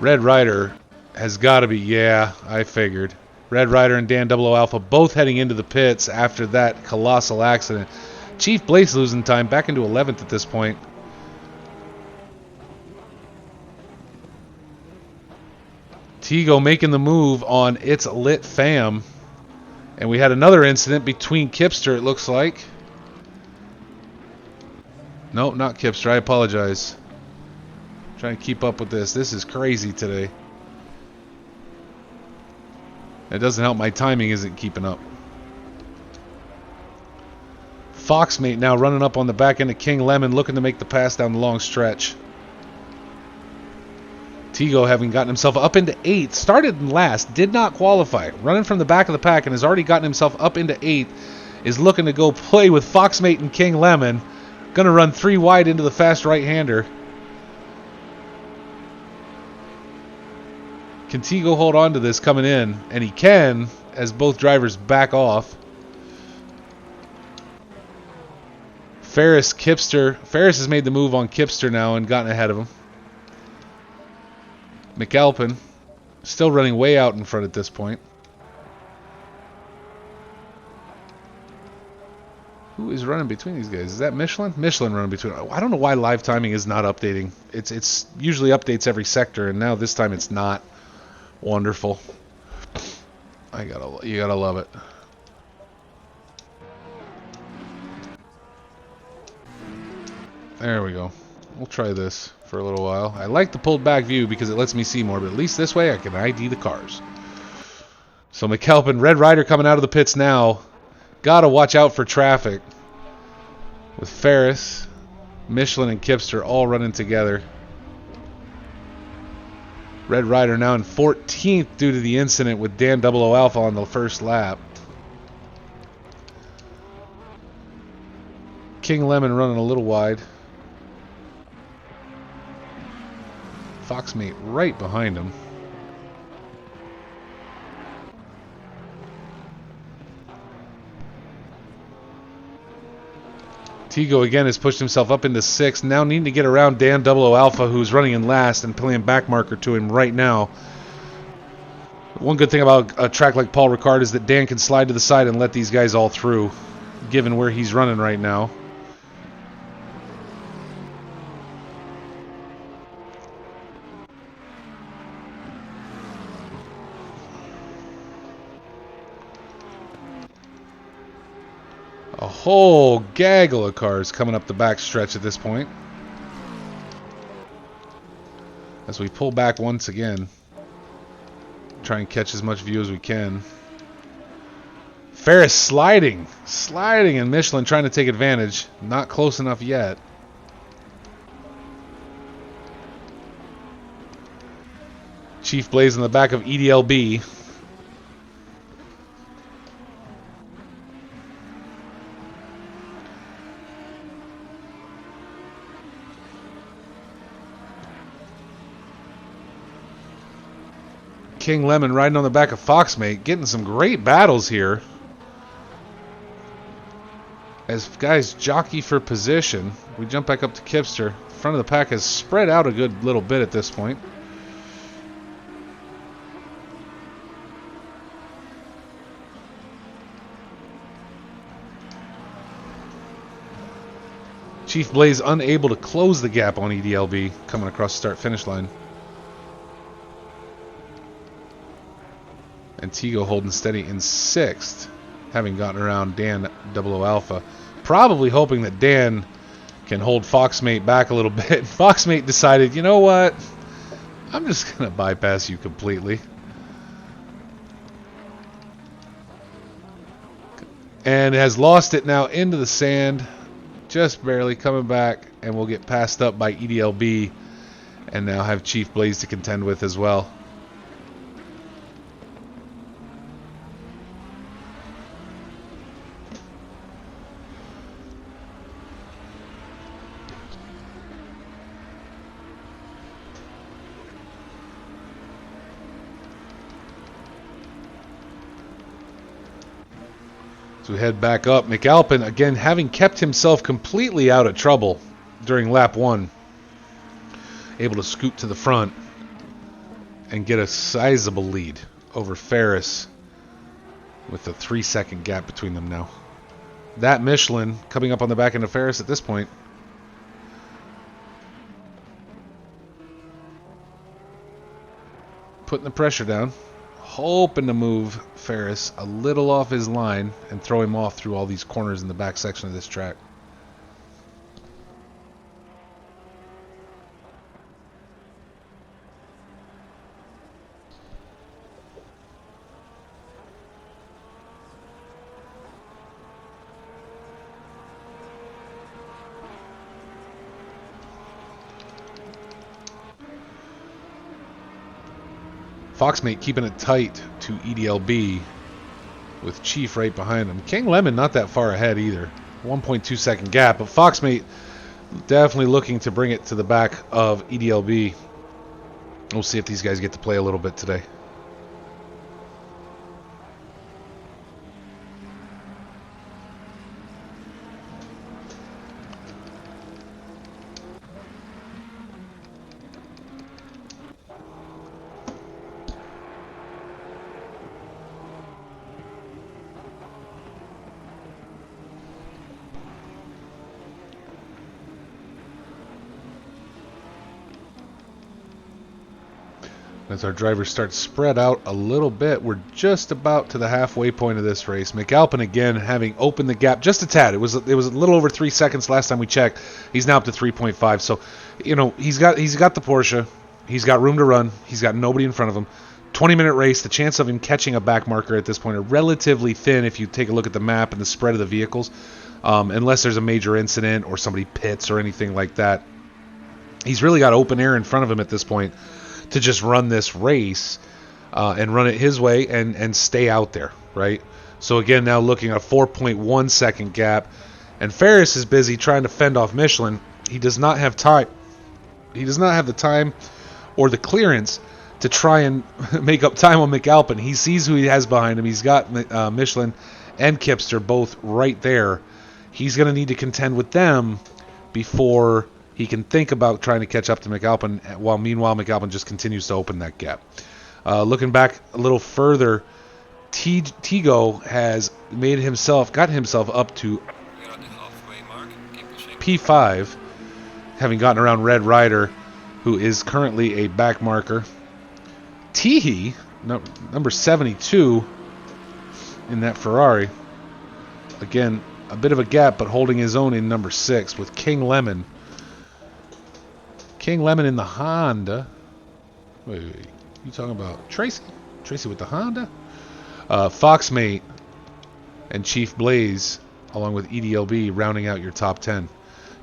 Red Rider has got to be, yeah, I figured. Red Rider and Dan Double O Alpha both heading into the pits after that colossal accident. Chief Blaze losing time, back into 11th at this point. Tego making the move on It's Lit Fam. And we had another incident between Kipster, it looks like. No, not Kipster, I apologize. Trying to keep up with this. This is crazy today. It doesn't help my timing isn't keeping up. Foxmate now running up on the back end of King Lemon, looking to make the pass down the long stretch. Tego having gotten himself up into 8th, started in last, did not qualify. Running from the back of the pack and has already gotten himself up into 8th. Is looking to go play with Foxmate and King Lemon. Going to run 3 wide into the fast right-hander. Can Tego hold on to this coming in? And he can, as both drivers back off. Ferris, Kipster. Ferris has made the move on Kipster now and gotten ahead of him. McAlpin still running way out in front at this point. Who is running between these guys? Is that Michelin? Michelin running between. I don't know why live timing is not updating. It's usually updates every sector, and now this time it's not. Wonderful. You gotta love it. There we go. We'll try this for a little while. I like the pulled back view because it lets me see more, but at least this way I can ID the cars. So McAlpin, Red Rider coming out of the pits now. Gotta watch out for traffic. With Ferris, Michelin, and Kipster all running together. Red Rider now in 14th due to the incident with Dan Double O Alpha on the first lap. King Lemon running a little wide. Foxmate right behind him. Tego again has pushed himself up into 6th. Now needing to get around Dan Double O Alpha, who's running in last and playing back marker to him right now. One good thing about a track like Paul Ricard is that Dan can slide to the side and let these guys all through, given where he's running right now. A whole gaggle of cars coming up the back stretch at this point. As we pull back once again. Try and catch as much view as we can. Ferris sliding. Sliding, and Michelin trying to take advantage. Not close enough yet. Chief Blaze in the back of EDLB. King Lemon riding on the back of Foxmate, getting some great battles here. As guys jockey for position, we jump back up to Kipster. Front of the pack has spread out a good little bit at this point. Chief Blaze unable to close the gap on EDLB coming across the start-finish line. And Tigo holding steady in 6th, having gotten around Dan 00 Alpha. Probably hoping that Dan can hold Foxmate back a little bit. Foxmate decided, you know what? I'm just going to bypass you completely. And has lost it now into the sand. Just barely coming back, and we'll get passed up by EDLB and now have Chief Blaze to contend with as well. So we head back up. McAlpin, again, having kept himself completely out of trouble during lap 1. Able to scoot to the front and get a sizable lead over Ferris with a 3-second gap between them now. That Michelin coming up on the back end of Ferris at this point. Putting the pressure down. Hoping to move Ferris a little off his line and throw him off through all these corners in the back section of this track. Foxmate keeping it tight to EDLB with Chief right behind him. King Lemon not that far ahead either. 1.2 second gap, but Foxmate definitely looking to bring it to the back of EDLB. We'll see if these guys get to play a little bit today. As our drivers start to spread out a little bit, we're just about to the halfway point of this race. McAlpin again having opened the gap just a tad. It was a little over 3 seconds last time we checked. He's now up to 3.5. So, you know, he's got the Porsche. He's got room to run. He's got nobody in front of him. 20-minute race. The chance of him catching a back marker at this point are relatively thin if you take a look at the map and the spread of the vehicles, unless there's a major incident or somebody pits or anything like that. He's really got open air in front of him at this point to just run this race and run it his way and stay out there, right? So again, now looking at a 4.1 second gap, and Ferris is busy trying to fend off Michelin. He does not have time. He does not have the time or the clearance to try and make up time on McAlpin. He sees who he has behind him. He's got Michelin and Kipster both right there. He's going to need to contend with them before he can think about trying to catch up to McAlpin, while meanwhile McAlpin just continues to open that gap. Looking back a little further, Tigo has got himself up to P5, having gotten around Red Rider, who is currently a back marker. Teehee, number 72 in that Ferrari. Again, a bit of a gap, but holding his own in number 6 with King Lemon. King Lemon in the Honda. Wait, you talking about Tracy? Tracy with the Honda? Foxmate and Chief Blaze, along with EDLB, rounding out your top 10.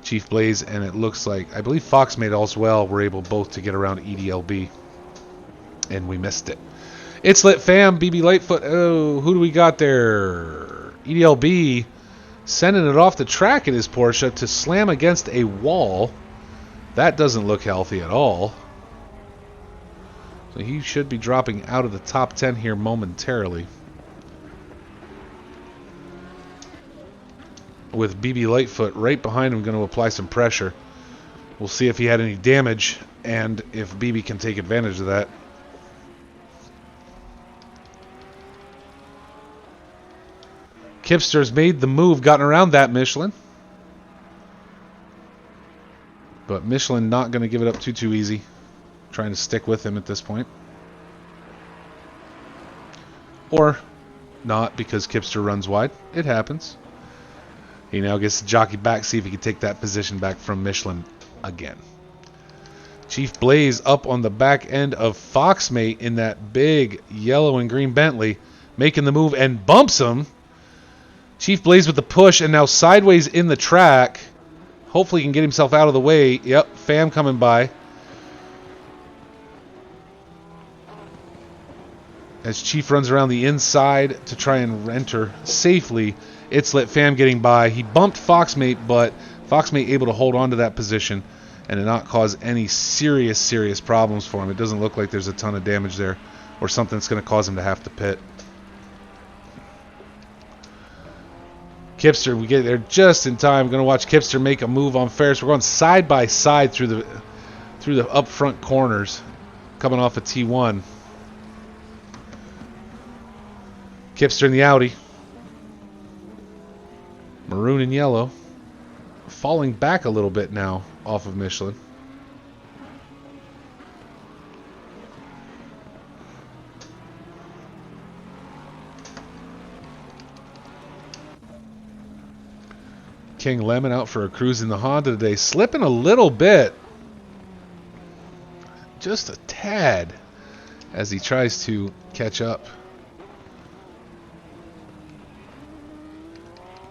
Chief Blaze, and it looks like, I believe Foxmate as well were able both to get around EDLB. And we missed it. It's lit, fam. BB Lightfoot. Oh, who do we got there? EDLB sending it off the track in his Porsche to slam against a wall. That doesn't look healthy at all. So he should be dropping out of the top 10 here momentarily. With BB Lightfoot right behind him, going to apply some pressure. We'll see if he had any damage and if BB can take advantage of that. Kipster's made the move, gotten around that Michelin. But Michelin not going to give it up too easy. Trying to stick with him at this point. Or not, because Kipster runs wide. It happens. He now gets to jockey back, see if he can take that position back from Michelin again. Chief Blaze up on the back end of Foxmate in that big yellow and green Bentley, making the move and bumps him. Chief Blaze with the push and now sideways in the track. Hopefully he can get himself out of the way. Yep, Fam coming by. As Chief runs around the inside to try and enter safely, it's let Fam getting by. He bumped Foxmate, but Foxmate able to hold on to that position and to not cause any serious problems for him. It doesn't look like there's a ton of damage there or something that's going to cause him to have to pit. Kipster, we get there just in time. We're going to watch Kipster make a move on Ferris. We're going side by side through the up front corners, coming off of T1. Kipster in the Audi, maroon and yellow, falling back a little bit now off of Michelin. King Lemon out for a cruise in the Honda today. Slipping a little bit. Just a tad. As he tries to catch up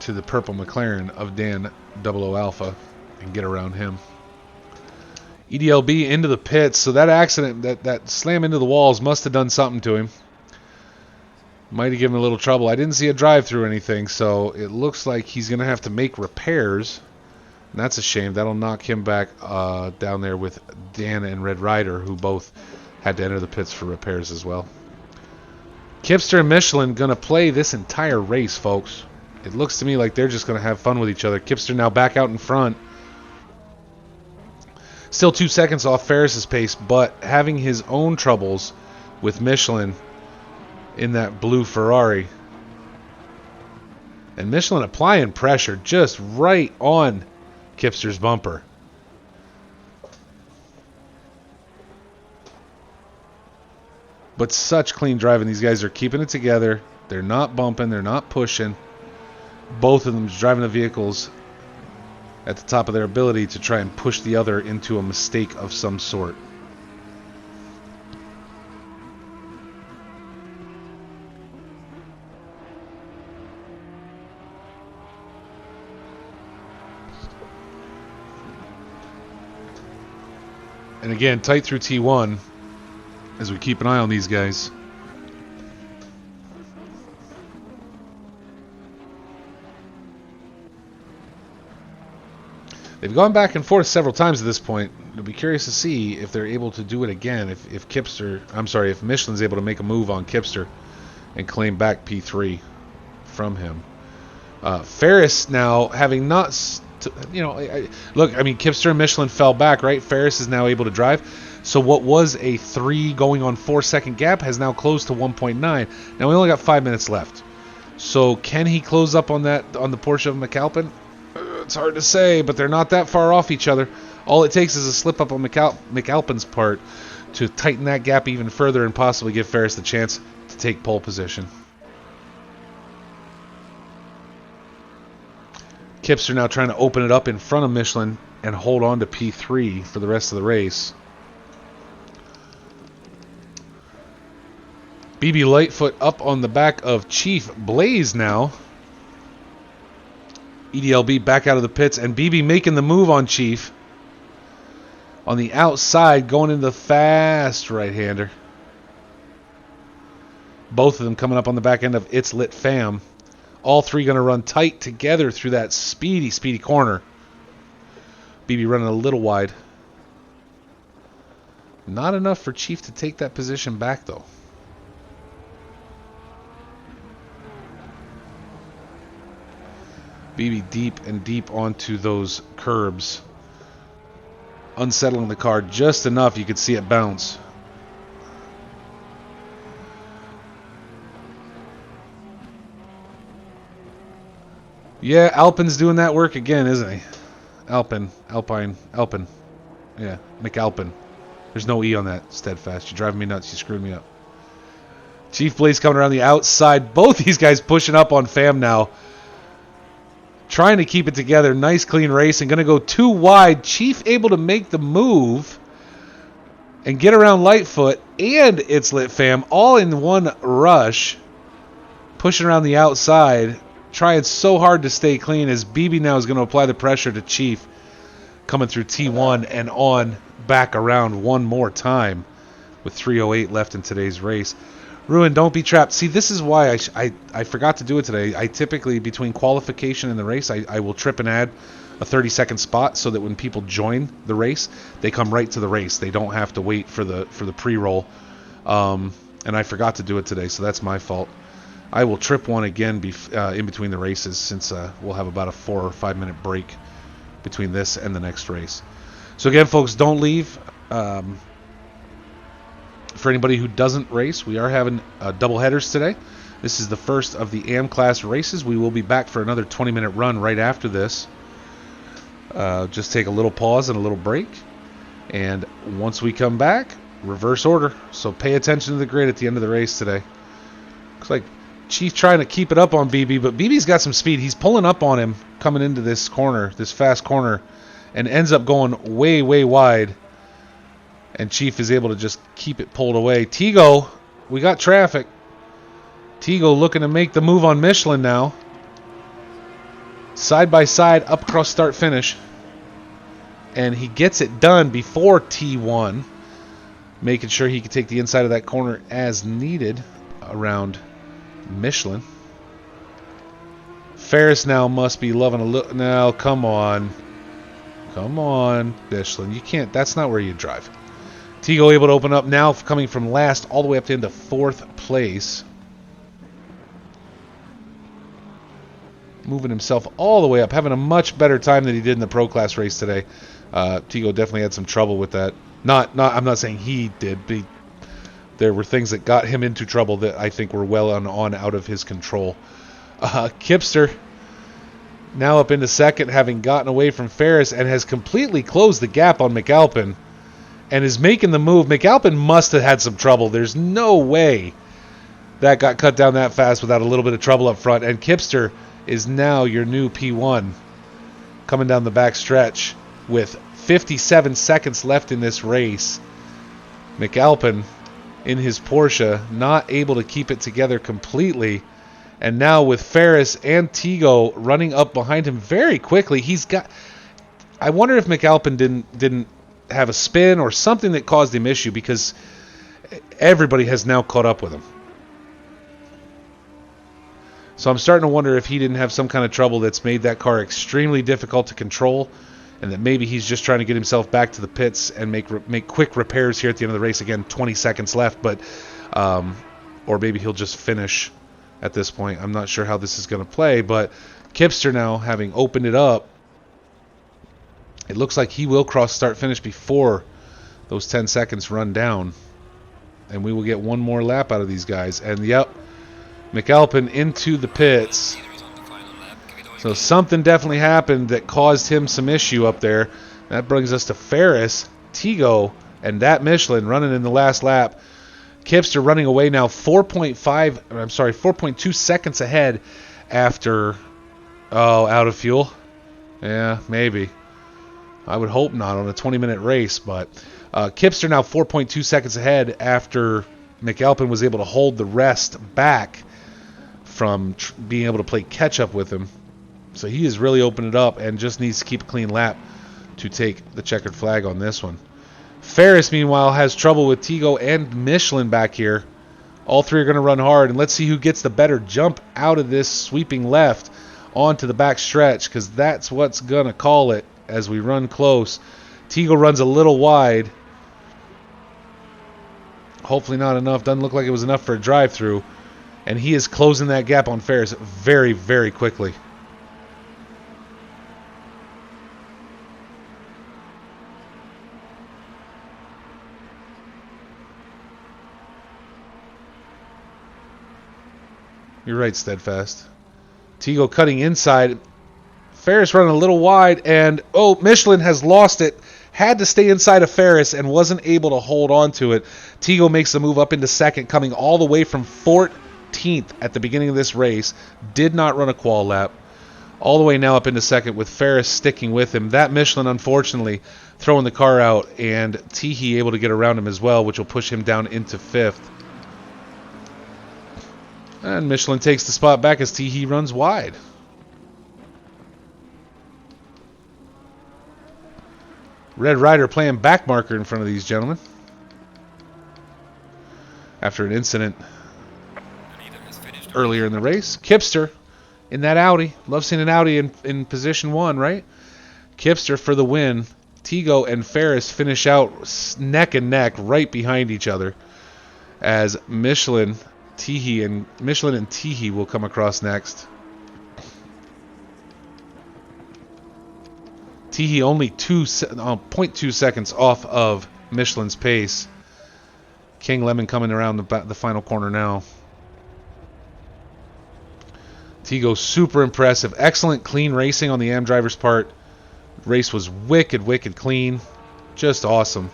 to the purple McLaren of Dan 00 Alpha and get around him. EDLB into the pits. So that accident, that slam into the walls must have done something to him. Might have given him a little trouble. I didn't see a drive-through or anything, so it looks like he's going to have to make repairs. And that's a shame. That'll knock him back down there with Dan and Red Rider, who both had to enter the pits for repairs as well. Kipster and Michelin going to play this entire race, folks. It looks to me like they're just going to have fun with each other. Kipster now back out in front. Still 2 seconds off Ferris's pace, but having his own troubles with Michelin in that blue Ferrari. And Michelin applying pressure just right on Kipster's bumper. But such clean driving. These guys are keeping it together. They're not bumping. They're not pushing. Both of them driving the vehicles at the top of their ability to try and push the other into a mistake of some sort. And again, tight through T1 as we keep an eye on these guys. They've gone back and forth several times at this point. I'll be curious to see if they're able to do it again. If Michelin's able to make a move on Kipster and claim back P3 from him. Ferris now having not, Kipster and Michelin fell back, right? Ferris is now able to drive. So what was a 3 going on 4 second gap has now closed to 1.9. Now we only got 5 minutes left. So can he close up on the Porsche of McAlpin? It's hard to say, but they're not that far off each other. All it takes is a slip up on McAlpin's part to tighten that gap even further and possibly give Ferris the chance to take pole position. Kipster now trying to open it up in front of Michelin and hold on to P3 for the rest of the race. BB Lightfoot up on the back of Chief Blaze now. EDLB back out of the pits, and BB making the move on Chief. On the outside, going into the fast right-hander. Both of them coming up on the back end of It's Lit Fam. All three going to run tight together through that speedy corner. BB running a little wide. Not enough for Chief to take that position back, though. BB deep and deep onto those curbs, unsettling the car just enough you could see it bounce. Yeah, Alpine's doing that work again, isn't he? Alpine. Yeah, McAlpin. There's no E on that, Steadfast. You're driving me nuts. You screwed me up. Chief Blaze coming around the outside. Both these guys pushing up on Fam now. Trying to keep it together. Nice, clean racing. Going to go too wide. Chief able to make the move and get around Lightfoot and It's Lit Fam all in one rush. Pushing around the outside. Trying so hard to stay clean as BB now is going to apply the pressure to Chief. Coming through T1 and on back around one more time with 3:08 left in today's race. Ruin, don't be trapped. See, this is why I forgot to do it today. I typically, between qualification and the race, I will trip and add a 30-second spot so that when people join the race, they come right to the race. They don't have to wait for the pre-roll. And I forgot to do it today, so that's my fault. I will trip one again in between the races since we'll have about a 4 or 5 minute break between this and the next race. So again, folks, don't leave. For anybody who doesn't race, we are having double headers today. This is the first of the AM class races. We will be back for another 20-minute run right after this. Just take a little pause and a little break. And once we come back, reverse order. So pay attention to the grid at the end of the race today. Looks like Chief trying to keep it up on BB, but BB's got some speed. He's pulling up on him coming into this corner, this fast corner, and ends up going way, way wide. And Chief is able to just keep it pulled away. Tigo, we got traffic. Tigo looking to make the move on Michelin now. Side by side, up across start finish. And he gets it done before T1. Making sure he can take the inside of that corner as needed around Michelin. Ferris now must be loving a look. Now, come on. Come on, Michelin. You can't. That's not where you drive. Tigo able to open up now, coming from last all the way up into 4th place. Moving himself all the way up, having a much better time than he did in the Pro Class race today. Tigo definitely had some trouble with that. I'm not saying he did, but there were things that got him into trouble that I think were well on out of his control. Kipster now up into 2nd, having gotten away from Ferris and has completely closed the gap on McAlpin. And is making the move. McAlpin must have had some trouble. There's no way that got cut down that fast without a little bit of trouble up front. And Kipster is now your new P1 coming down the back stretch with 57 seconds left in this race. McAlpin in his Porsche not able to keep it together completely. And now with Ferris and Tigo running up behind him very quickly. He's got... I wonder if McAlpin didn't have a spin or something that caused him issue, because everybody has now caught up with him. So I'm starting to wonder if he didn't have some kind of trouble that's made that car extremely difficult to control, and that maybe he's just trying to get himself back to the pits and make quick repairs here at the end of the race. Again, 20 seconds left, but or maybe he'll just finish at this point. I'm not sure how this is going to play, but Kipster now having opened it up, it looks like he will cross start finish before those 10 seconds run down. And we will get one more lap out of these guys. And yep, McAlpin into the pits. So something definitely happened that caused him some issue up there. That brings us to Ferris, Tigo, and that Michelin running in the last lap. Kipster running away now 4.2 seconds ahead after, out of fuel. Yeah, maybe. I would hope not on a 20-minute race, but Kipster now 4.2 seconds ahead after McAlpin was able to hold the rest back from being able to play catch-up with him. So he has really opened it up and just needs to keep a clean lap to take the checkered flag on this one. Ferris, meanwhile, has trouble with Tigo and Michelin back here. All three are going to run hard, and let's see who gets the better jump out of this sweeping left onto the back stretch, because that's what's going to call it as we run close. Tigo runs a little wide. Hopefully not enough. Doesn't look like it was enough for a drive-through. And he is closing that gap on Ferris very, very quickly. You're right, Steadfast. Tigo cutting inside. Ferris running a little wide, and oh, Michelin has lost it. Had to stay inside of Ferris and wasn't able to hold on to it. Tigo makes the move up into second, coming all the way from 14th at the beginning of this race. Did not run a qual lap. All the way now up into second with Ferris sticking with him. That Michelin, unfortunately, throwing the car out, and Teehee able to get around him as well, which will push him down into fifth. And Michelin takes the spot back as Teehee runs wide. Red Rider playing back marker in front of these gentlemen. After an incident earlier in the race. Kipster in that Audi. Love seeing an Audi in position 1, right? Kipster for the win. Tigo and Ferris finish out neck and neck right behind each other as Michelin and Teehee will come across next. Teehee only 0.2 seconds off of Michelin's pace. King Lemon coming around the final corner now. Tigo super impressive. Excellent clean racing on the AM driver's part. Race was wicked clean. Just awesome.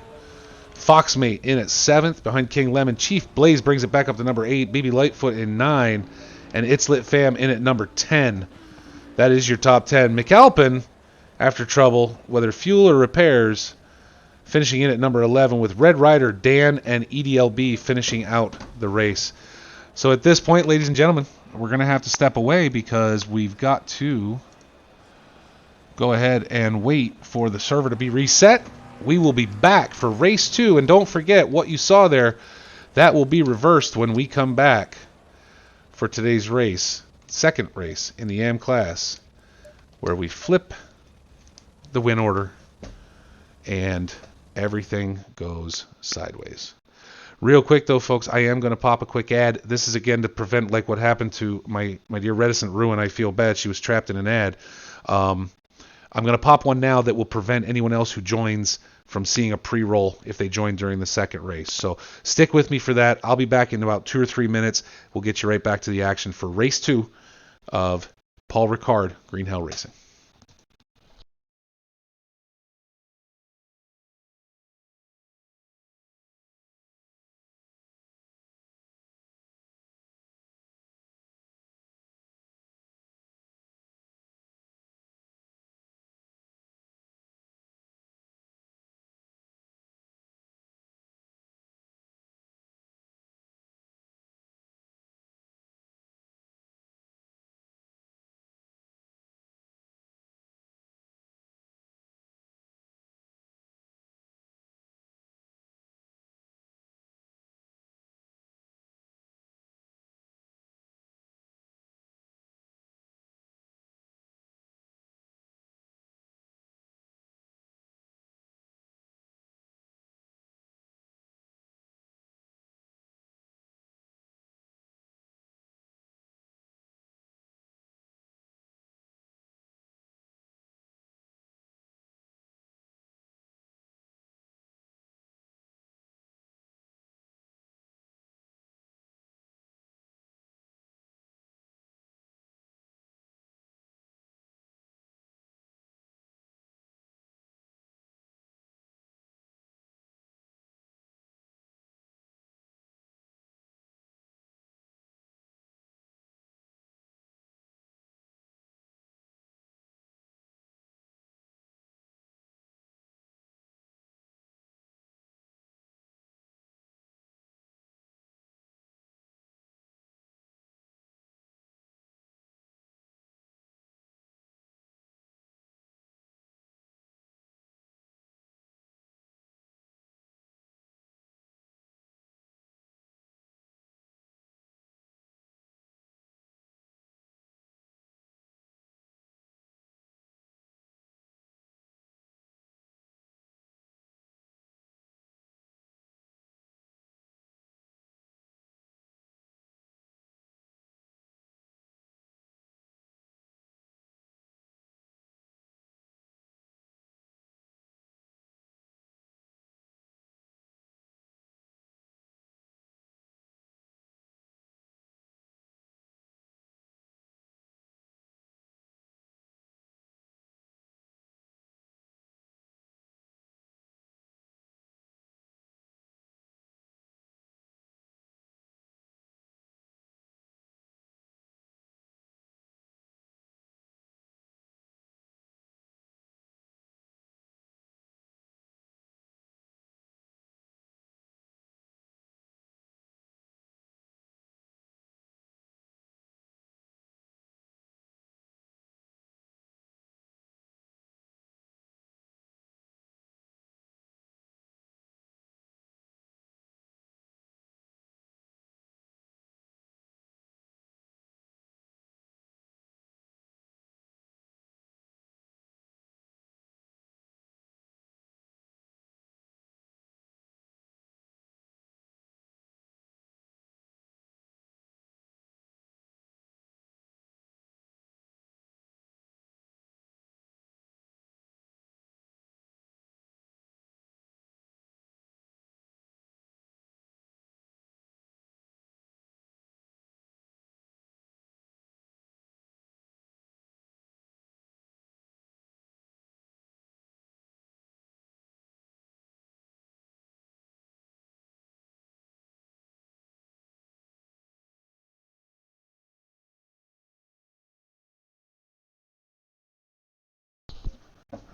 Foxmate in at 7th behind King Lemon. Chief Blaze brings it back up to number 8. Baby Lightfoot in 9. And It's Lit Fam in at number 10. That is your top 10. McAlpin, after trouble, whether fuel or repairs, finishing in at number 11 with Red Rider, Dan, and EDLB finishing out the race. So at this point, ladies and gentlemen, we're going to have to step away because we've got to go ahead and wait for the server to be reset. We will be back for race 2, and don't forget what you saw there. That will be reversed when we come back for today's race, second race in the AM class, where we flip the win order and everything goes sideways. Real quick though, folks, I am going to pop a quick ad. This is again to prevent like what happened to my dear Reticent Ruin. I feel bad. She was trapped in an ad. I'm going to pop one now that will prevent anyone else who joins from seeing a pre-roll if they join during the second race. So stick with me for that. I'll be back in about 2 or 3 minutes. We'll get you right back to the action for race 2 of Paul Ricard Green Hell Racing.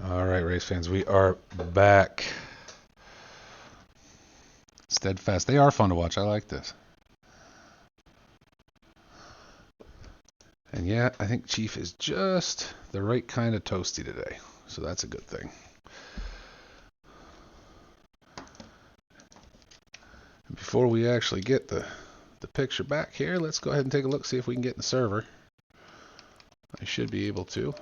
All right, race fans, we are back. Steadfast. They are fun to watch. I like this. And yeah, I think Chief is just the right kind of toasty today. So that's a good thing. And before we actually get the picture back here, let's go ahead and take a look, see if we can get in the server. I should be able to.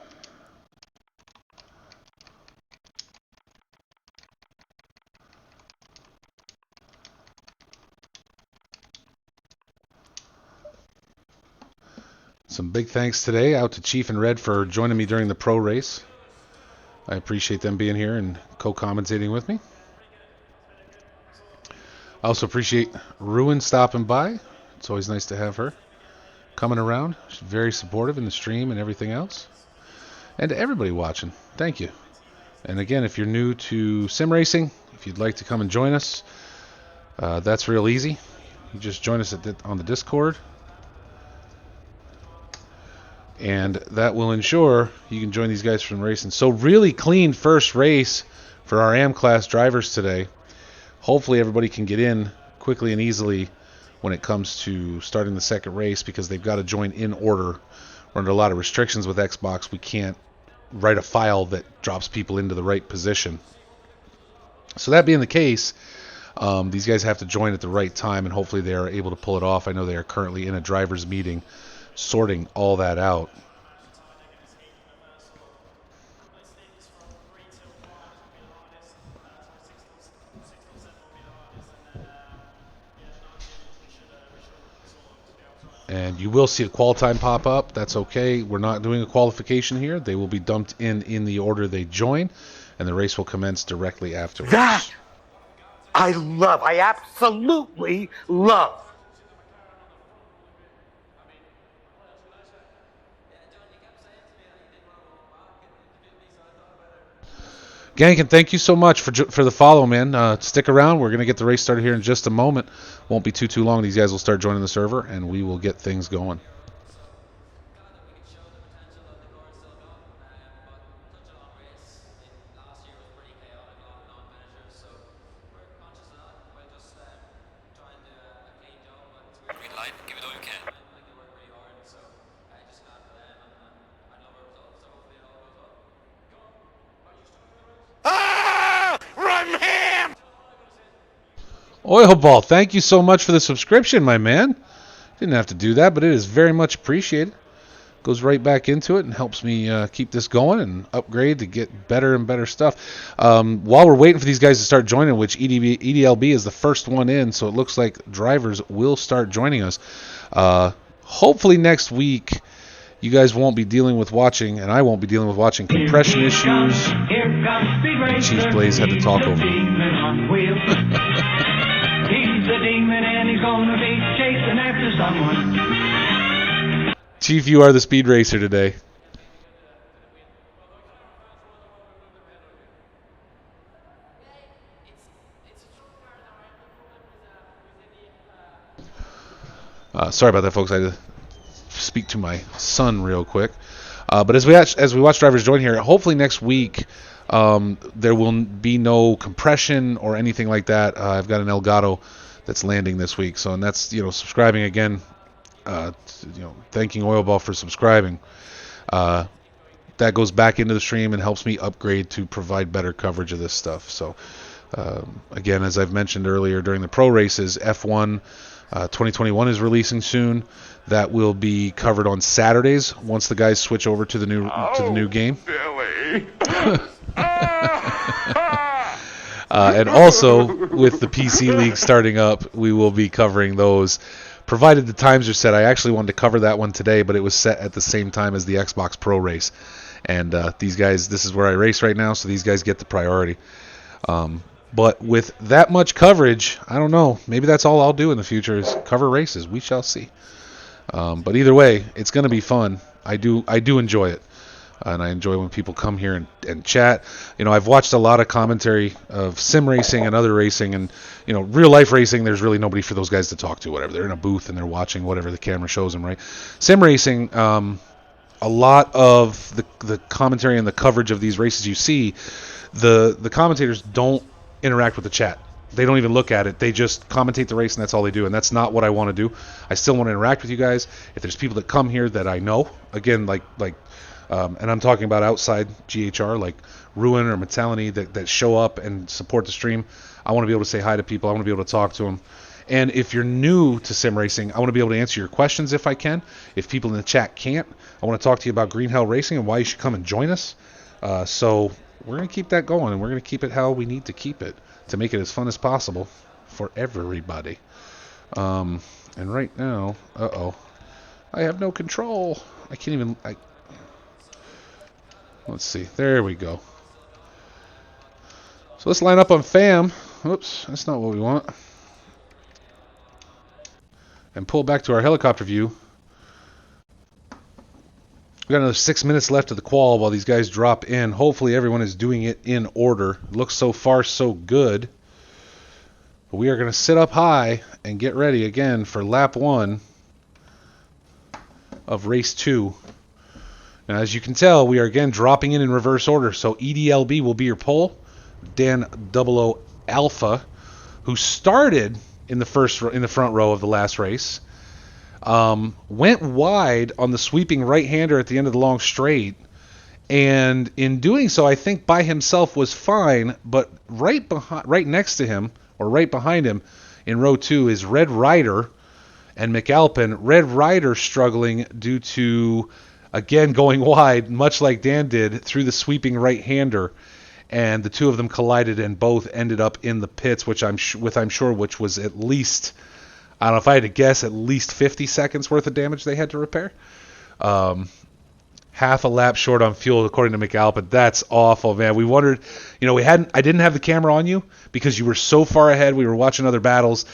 Some big thanks today out to Chief and Red for joining me during the pro race. I appreciate them being here and co-commentating with me. I also appreciate Ruin stopping by. It's always nice to have her coming around. She's very supportive in the stream and everything else. And to everybody watching, thank you. And again, if you're new to sim racing, if you'd like to come and join us, that's real easy. You just join us on the Discord. And that will ensure you can join these guys from racing. So really clean first race for our AM class drivers today. Hopefully everybody can get in quickly and easily when it comes to starting the second race, because they've got to join in order. We're under a lot of restrictions with Xbox. We can't write a file that drops people into the right position. So that being the case, these guys have to join at the right time, and hopefully they are able to pull it off. I know they are currently in a driver's meeting sorting all that out. And you will see a qual time pop up. That's okay. We're not doing a qualification here. They will be dumped in the order they join, and the race will commence directly afterwards. That I love. I absolutely love. Gankin, thank you so much for the follow, man. Stick around. We're going to get the race started here in just a moment. Won't be too long. These guys will start joining the server, and we will get things going. Green light, give it all you can. Run him! Oil Ball, thank you so much for the subscription, my man. Didn't have to do that, but it is very much appreciated. Goes right back into it and helps me keep this going and upgrade to get better and better stuff. While we're waiting for these guys to start joining, which EDLB is the first one in, so it looks like drivers will start joining us. Hopefully next week you guys won't be dealing with watching, and I won't be dealing with watching compression issues. Chief Blaze had to talk over me. He's the demon and he's gonna be chasing after someone. Chief, you are the speed racer today. Sorry about that, folks. I had to speak to my son real quick. But as we watch drivers join here, hopefully next week there will be no compression or anything like that. I've got an Elgato that's landing this week, so and that's subscribing again. Thanking Oilball for subscribing. That goes back into the stream and helps me upgrade to provide better coverage of this stuff. So again, as I've mentioned earlier during the pro races, F1 2021 is releasing soon. That will be covered on Saturdays once the guys switch over to the new game. Billy. And also with the PC League starting up, we will be covering those, provided the times are set. I actually wanted to cover that one today, but it was set at the same time as the Xbox Pro race. And these guys, this is where I race right now, so these guys get the priority. But with that much coverage, I don't know. Maybe that's all I'll do in the future is cover races. We shall see. But either way, it's going to be fun. I do enjoy it. And I enjoy when people come here and chat. I've watched a lot of commentary of sim racing and other racing, and real life racing. There's really nobody for those guys to talk to. Whatever, they're in a booth and they're watching whatever the camera shows them. Right? Sim racing, a lot of the commentary and the coverage of these races you see, the commentators don't interact with the chat. They don't even look at it. They just commentate the race, and that's all they do. And that's not what I want to do. I still want to interact with you guys. If there's people that come here that I know, again, and I'm talking about outside GHR, like Ruin or Metalliany, that show up and support the stream, I want to be able to say hi to people. I want to be able to talk to them. And if you're new to sim racing, I want to be able to answer your questions if I can. If people in the chat can't, I want to talk to you about Green Hell Racing and why you should come and join us. So we're going to keep that going, and we're going to keep it how we need to keep it to make it as fun as possible for everybody. And right now, I have no control. I can't even. Let's see. There we go. So let's line up on FAM. Oops, that's not what we want. And pull back to our helicopter view. We've got another 6 minutes left of the qual while these guys drop in. Hopefully everyone is doing it in order. Looks so far so good. But we are going to sit up high and get ready again for lap 1 of race 2. Now, as you can tell, we are again dropping in reverse order. So EDLB will be your pole. Dan 00 Alpha, who started in the front row of the last race, went wide on the sweeping right-hander at the end of the long straight, and in doing so, I think by himself was fine. But right next to him, or right behind him, in row 2 is Red Rider and McAlpin. Red Rider struggling due to, again, going wide, much like Dan did, through the sweeping right-hander. And the two of them collided and both ended up in the pits, which I'm sure was at least, I don't know if I had to guess, at least 50 seconds worth of damage they had to repair. Half a lap short on fuel, according to McAlpin. That's awful, man. We wondered, I didn't have the camera on you because you were so far ahead. We were watching other battles,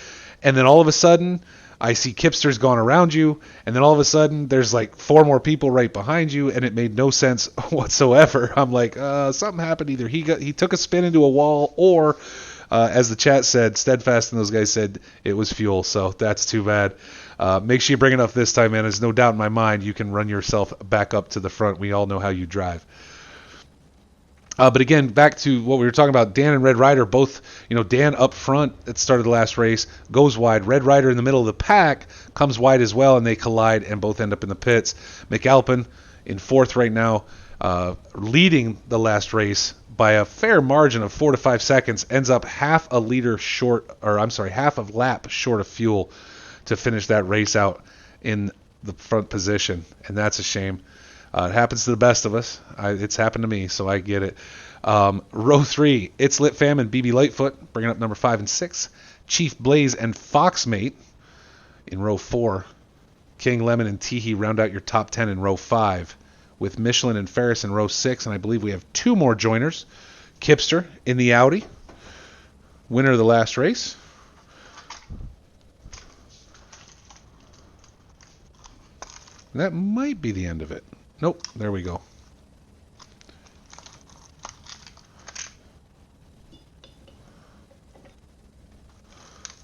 and then all of a sudden, I see Kipsters going around you, and then all of a sudden, there's like 4 more people right behind you, and it made no sense whatsoever. I'm like, something happened. Either he took a spin into a wall, or, as the chat said, Steadfast and those guys said, it was fuel. So that's too bad. Make sure you bring it up this time, man. There's no doubt in my mind you can run yourself back up to the front. We all know how you drive. But again, back to what we were talking about, Dan and Red Rider both, Dan up front at the start of the last race, goes wide. Red Rider in the middle of the pack comes wide as well, and they collide and both end up in the pits. McAlpin in 4th right now, leading the last race by a fair margin of 4 to 5 seconds, ends up half a lap short of fuel to finish that race out in the front position, and that's a shame. It happens to the best of us. It's happened to me, so I get it. Row 3, It's Lit Fam and BB Lightfoot, bringing up number 5 and 6. Chief Blaze and Foxmate in row 4. King Lemon and Teehee round out your top 10 in row 5, with Michelin and Ferris in row 6, and I believe we have 2 more joiners. Kipster in the Audi, winner of the last race. That might be the end of it. Nope, there we go.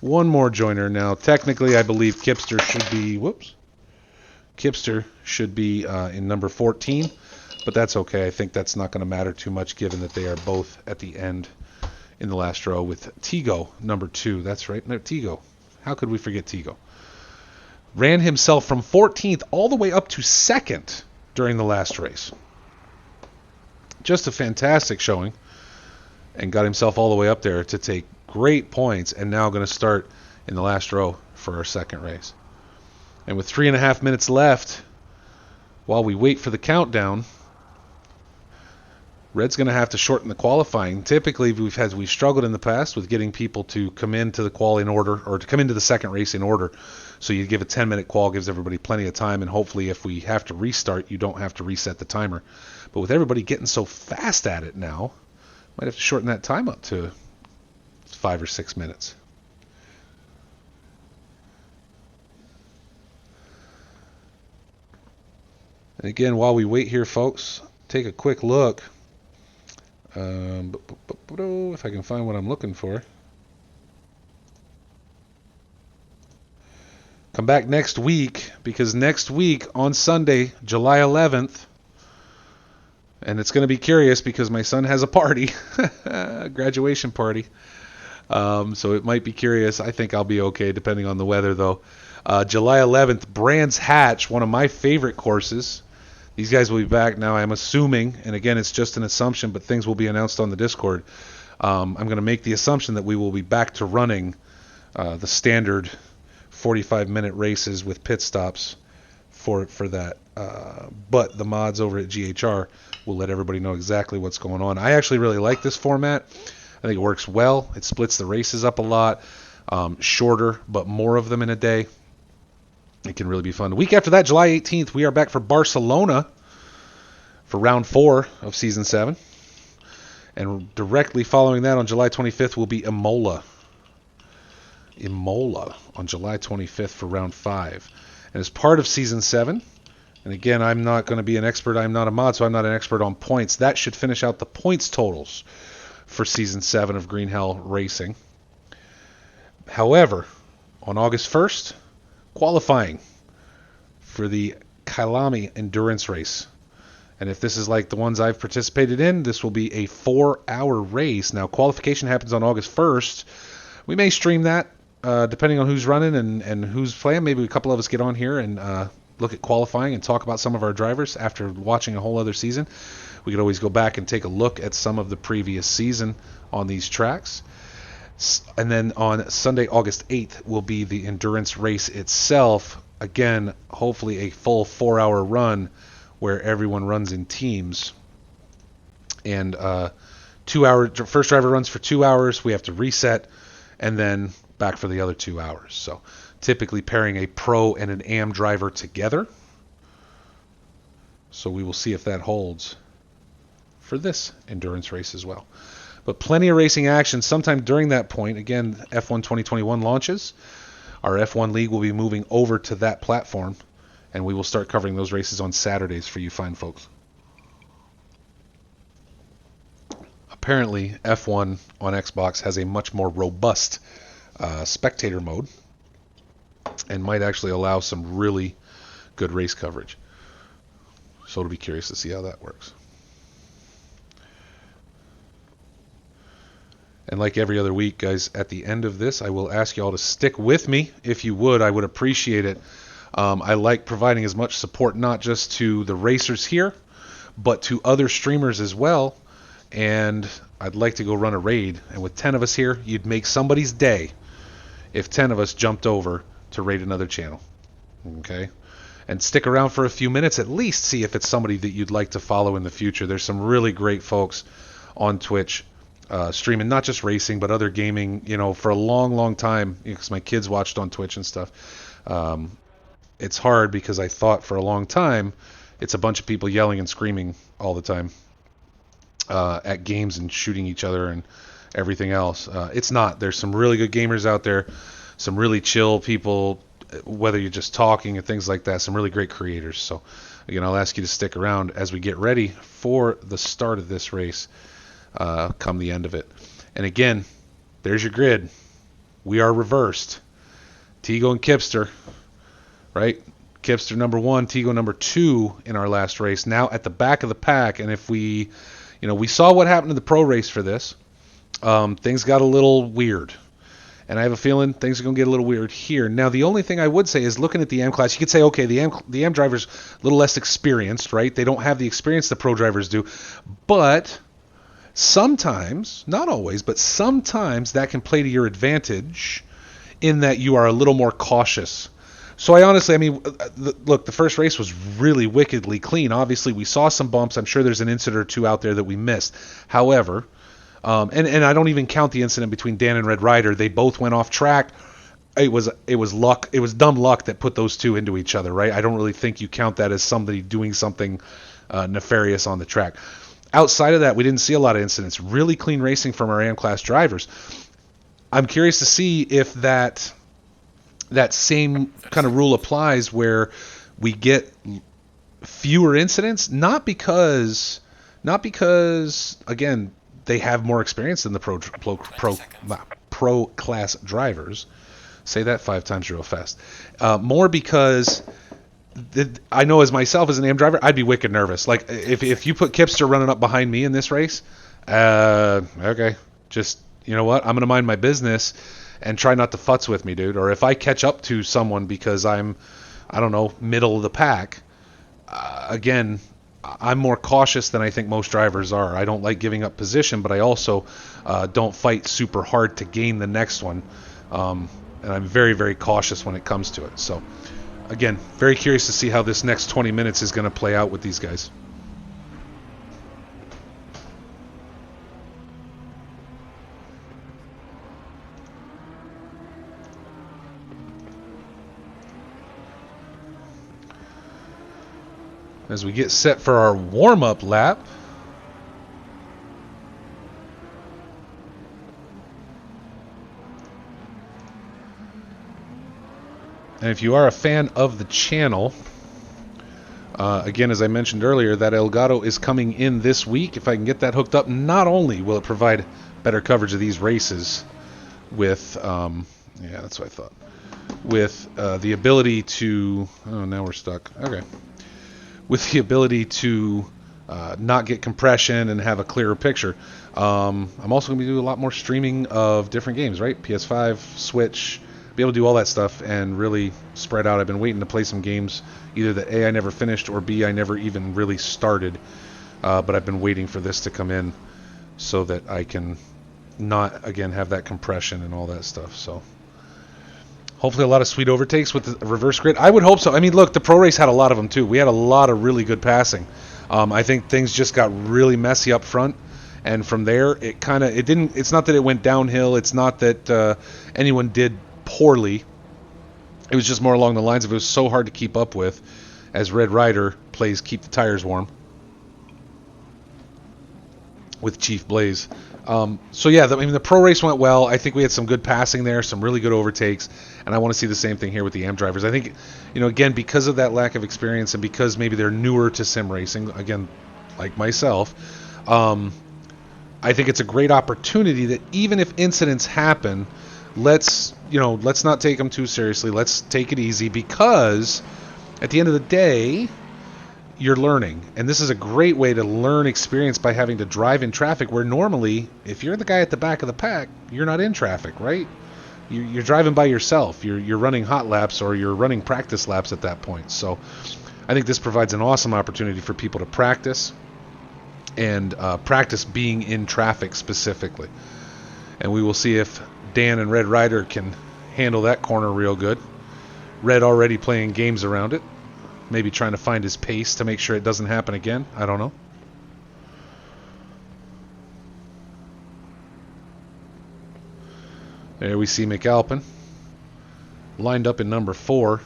One more joiner now. Technically, I believe Kipster should be... Kipster should be in number 14, but that's okay. I think that's not going to matter too much given that they are both at the end in the last row with Tigo, number 2. That's right, no, Tigo. How could we forget Tigo? Ran himself from 14th all the way up to 2nd during the last race. Just a fantastic showing, and got himself all the way up there to take great points, and now going to start in the last row for our second race. And with 3.5 minutes left, while we wait for the countdown, Red's going to have to shorten the qualifying. Typically, we've struggled in the past with getting people to come into the qual in order, or to come into the second race in order. So you give a 10-minute qual, gives everybody plenty of time, and hopefully if we have to restart, you don't have to reset the timer. But with everybody getting so fast at it now, might have to shorten that time up to 5 or 6 minutes. And again, while we wait here, folks, take a quick look. If I can find what I'm looking for. Come back next week, because next week on Sunday, July 11th, and it's going to be curious because my son has a party, a graduation party. So it might be curious. I think I'll be okay depending on the weather, though. July 11th, Brands Hatch, one of my favorite courses. These guys will be back now, I'm assuming, and again, it's just an assumption, but things will be announced on the Discord. I'm going to make the assumption that we will be back to running the standard 45-minute races with pit stops for that. But the mods over at GHR will let everybody know exactly what's going on. I actually really like this format. I think it works well. It splits the races up a lot. Shorter, but more of them in a day. It can really be fun. The week after that, July 18th, we are back for Barcelona for round 4 of Season 7. And directly following that on July 25th will be Imola. Imola on July 25th for round 5. And as part of Season 7, and again, I'm not going to be an expert. I'm not a mod, so I'm not an expert on points. That should finish out the points totals for Season 7 of Green Hell Racing. However, on August 1st, qualifying for the Kailami Endurance Race. And if this is like the ones I've participated in, this will be a 4-hour race. Now, qualification happens on August 1st. We may stream that, depending on who's running and who's playing. Maybe a couple of us get on here and look at qualifying and talk about some of our drivers after watching a whole other season. We could always go back and take a look at some of the previous season on these tracks. And then on Sunday, August 8th, will be the endurance race itself. Again, hopefully a full 4-hour run where everyone runs in teams. And 2 hour first driver runs for 2 hours. We have to reset and then back for the other 2 hours. So typically pairing a pro and an AM driver together. So we will see if that holds for this endurance race as well. But plenty of racing action sometime during that point. Again, F1 2021 launches. Our F1 League will be moving over to that platform, and we will start covering those races on Saturdays for you fine folks. Apparently, F1 on Xbox has a much more robust spectator mode and might actually allow some really good race coverage. So it'll be curious to see how that works. And like every other week, guys, at the end of this, I will ask you all to stick with me. If you would, I would appreciate it. I like providing as much support, not just to the racers here, but to other streamers as well. And I'd like to go run a raid. And with 10 of us here, you'd make somebody's day if 10 of us jumped over to raid another channel. Okay? And stick around for a few minutes, at least see if it's somebody that you'd like to follow in the future. There's some really great folks on Twitch streaming not just racing but other gaming, for a long time, because my kids watched on Twitch and stuff. It's hard because I thought for a long time it's a bunch of people yelling and screaming all the time at games and shooting each other and everything else. It's not. There's some really good gamers out there, some really chill people, whether you're just talking and things like that, some really great creators. So again, I'll ask you to stick around as we get ready for the start of this race come the end of it. And again, there's your grid. We are reversed. Tigo and Kipster, right? Kipster number 1, Tigo number 2 in our last race. Now at the back of the pack. And if we saw what happened to the pro race for this. Things got a little weird. And I have a feeling things are going to get a little weird here. Now, the only thing I would say is looking at the M class, you could say, okay, the M driver's a little less experienced, right? They don't have the experience the pro drivers do. But sometimes, not always, but sometimes that can play to your advantage in that you are a little more cautious. So look, the first race was really wickedly clean. Obviously, we saw some bumps. I'm sure there's an incident or two out there that we missed. However, and I don't even count the incident between Dan and Red Ryder. They both went off track. It was luck. It was dumb luck that put those two into each other, right? I don't really think you count that as somebody doing something nefarious on the track. Outside of that, we didn't see a lot of incidents. Really clean racing from our AM class drivers. I'm curious to see if that same kind of rule applies where we get fewer incidents, not because again, they have more experience than the pro class drivers. Say that 5 times real fast. More because I know as myself as an AM driver, I'd be wicked nervous. Like if you put Kipster running up behind me in this race, okay, just you know what? I'm gonna mind my business and try not to futz with me, dude. Or if I catch up to someone because I don't know, middle of the pack, again, I'm more cautious than I think most drivers are. I don't like giving up position, but I also don't fight super hard to gain the next one. And I'm very, very cautious when it comes to it. So, again, very curious to see how this next 20 minutes is going to play out with these guys. As we get set for our warm-up lap. And if you are a fan of the channel, again, as I mentioned earlier, that Elgato is coming in this week. If I can get that hooked up, not only will it provide better coverage of these races with, yeah, that's what I thought, with the ability to, oh, now we're stuck. Okay. With the ability to not get compression and have a clearer picture. I'm also going to be doing a lot more streaming of different games, right? PS5, Switch, be able to do all that stuff and really spread out. I've been waiting to play some games, either that A, I never finished, or B, I never even really started. But I've been waiting for this to come in so that I can not, again, have that compression and all that stuff. So hopefully a lot of sweet overtakes with the reverse grid. I would hope so. I mean, look, the Pro Race had a lot of them too. We had a lot of really good passing. I think things just got really messy up front. And from there, it's not that it went downhill. It's not that anyone did poorly. It was just more along the lines of it was so hard to keep up with as Red Ryder plays Keep the Tires Warm with Chief Blaze. So yeah, I mean, the Pro Race went well. I think we had some good passing there, some really good overtakes, and I want to see the same thing here with the AM drivers. I think, again, because of that lack of experience and because maybe they're newer to sim racing, again, like myself, I think it's a great opportunity that even if incidents happen, let's not take them too seriously. Let's take it easy, because at the end of the day, you're learning. And this is a great way to learn experience by having to drive in traffic where normally, if you're the guy at the back of the pack, you're not in traffic, right? You're driving by yourself. You're running hot laps or you're running practice laps at that point. So I think this provides an awesome opportunity for people to practice and practice being in traffic specifically. And we will see if Dan and Red Ryder can handle that corner real good. Red already playing games around it. Maybe trying to find his pace to make sure it doesn't happen again. I don't know. There we see McAlpin lined up in number 4.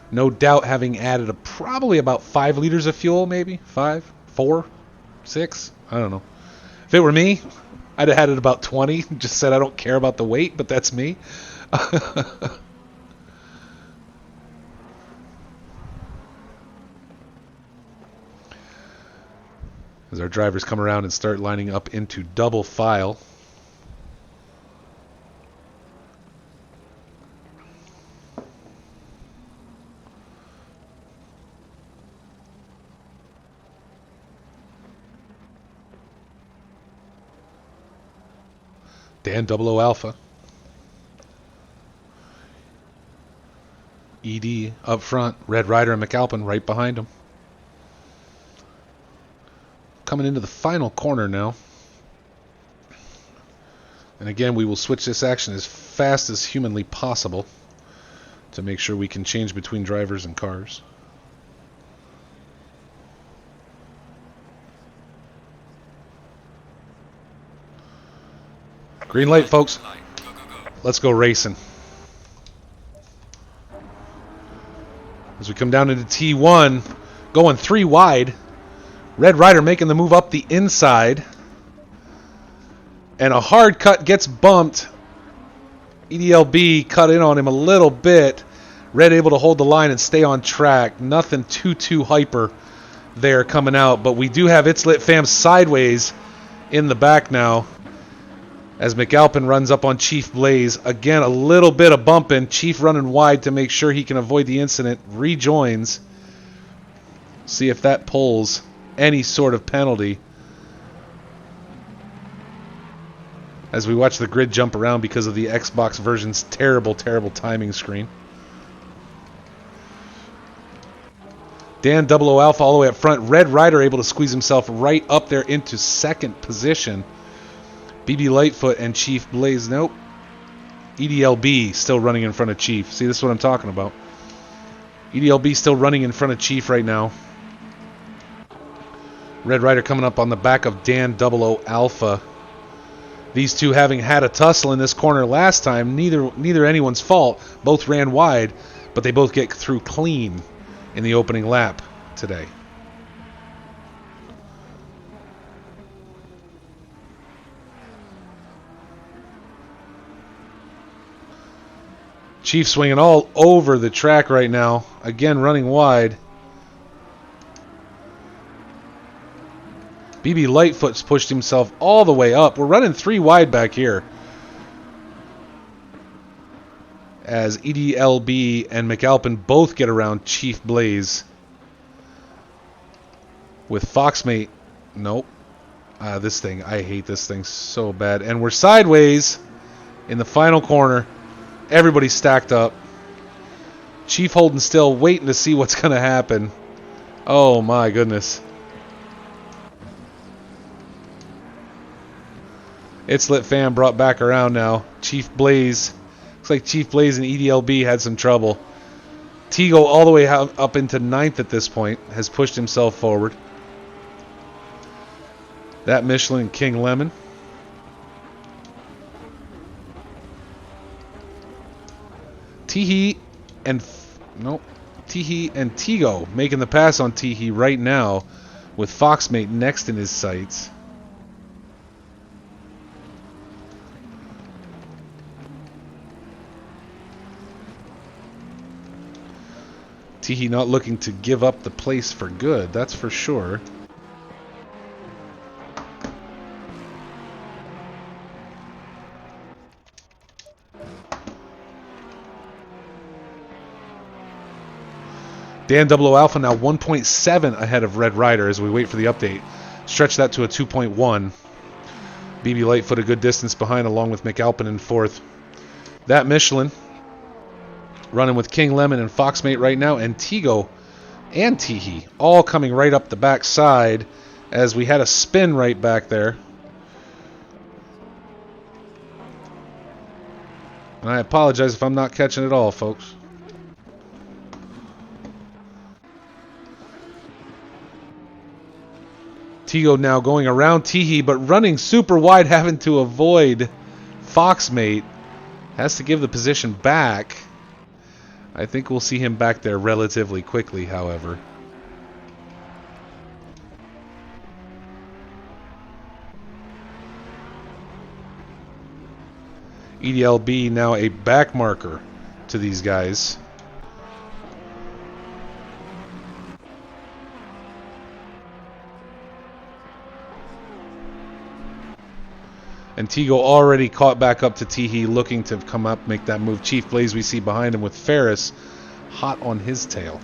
No doubt having added probably about 5 liters of fuel, maybe 5, 4, 6. I don't know. If it were me, I'd have had it about 20. Just said I don't care about the weight, but that's me. As our drivers come around and start lining up into double file. Dan 00 Alpha. ED up front. Red Ryder and McAlpin right behind him. Coming into the final corner now. And again, we will switch this action as fast as humanly possible to make sure we can change between drivers and cars. Green light, folks. Let's go racing. As we come down into T1, going 3 wide. Red Ryder making the move up the inside. And a hard cut gets bumped. EDLB cut in on him a little bit. Red able to hold the line and stay on track. Nothing too hyper there coming out. But we do have It's Lit Fam sideways in the back now. As McAlpin runs up on Chief Blaze. Again, a little bit of bumping. Chief running wide to make sure he can avoid the incident. Rejoins. See if that pulls any sort of penalty. As we watch the grid jump around because of the Xbox version's terrible, terrible timing screen. Dan 00 Alpha all the way up front. Red Rider able to squeeze himself right up there into second position. BB Lightfoot and Chief Blaze. Nope. EDLB still running in front of Chief. See, this is what I'm talking about. EDLB still running in front of Chief right now. Red Rider coming up on the back of Dan 00 Alpha. These two having had a tussle in this corner last time. Neither anyone's fault. Both ran wide, but they both get through clean in the opening lap today. Chief swinging all over the track right now. Again, running wide. BB Lightfoot's pushed himself all the way up. We're running 3 wide back here. As EDLB and McAlpin both get around Chief Blaze. With Foxmate. Nope. This thing. I hate this thing so bad. And we're sideways in the final corner. Everybody's stacked up. Chief holding still, waiting to see what's going to happen. Oh my goodness. It's Lit Fam brought back around now. Chief Blaze. Looks like Chief Blaze and EDLB had some trouble. Tigo all the way up into 9th at this point. Has pushed himself forward. That Michelin King Lemon. Teehee and Teehee and Tigo making the pass on Teehee right now with Foxmate next in his sights. Teehee not looking to give up the place for good, that's for sure. Dan 00 Alpha now 1.7 ahead of Red Rider as we wait for the update. Stretch that to a 2.1. BB Lightfoot a good distance behind along with McAlpin in 4th. That Michelin running with King Lemon and Foxmate right now, and Tigo and Teehee all coming right up the back side as we had a spin right back there. And I apologize if I'm not catching it all, folks. Tigo now going around Teehee, but running super wide, having to avoid Foxmate. Has to give the position back. I think we'll see him back there relatively quickly, however. EDLB now a back marker to these guys. And Tigo already caught back up to Teehee, looking to come up, make that move. Chief Blaze we see behind him with Ferris hot on his tail.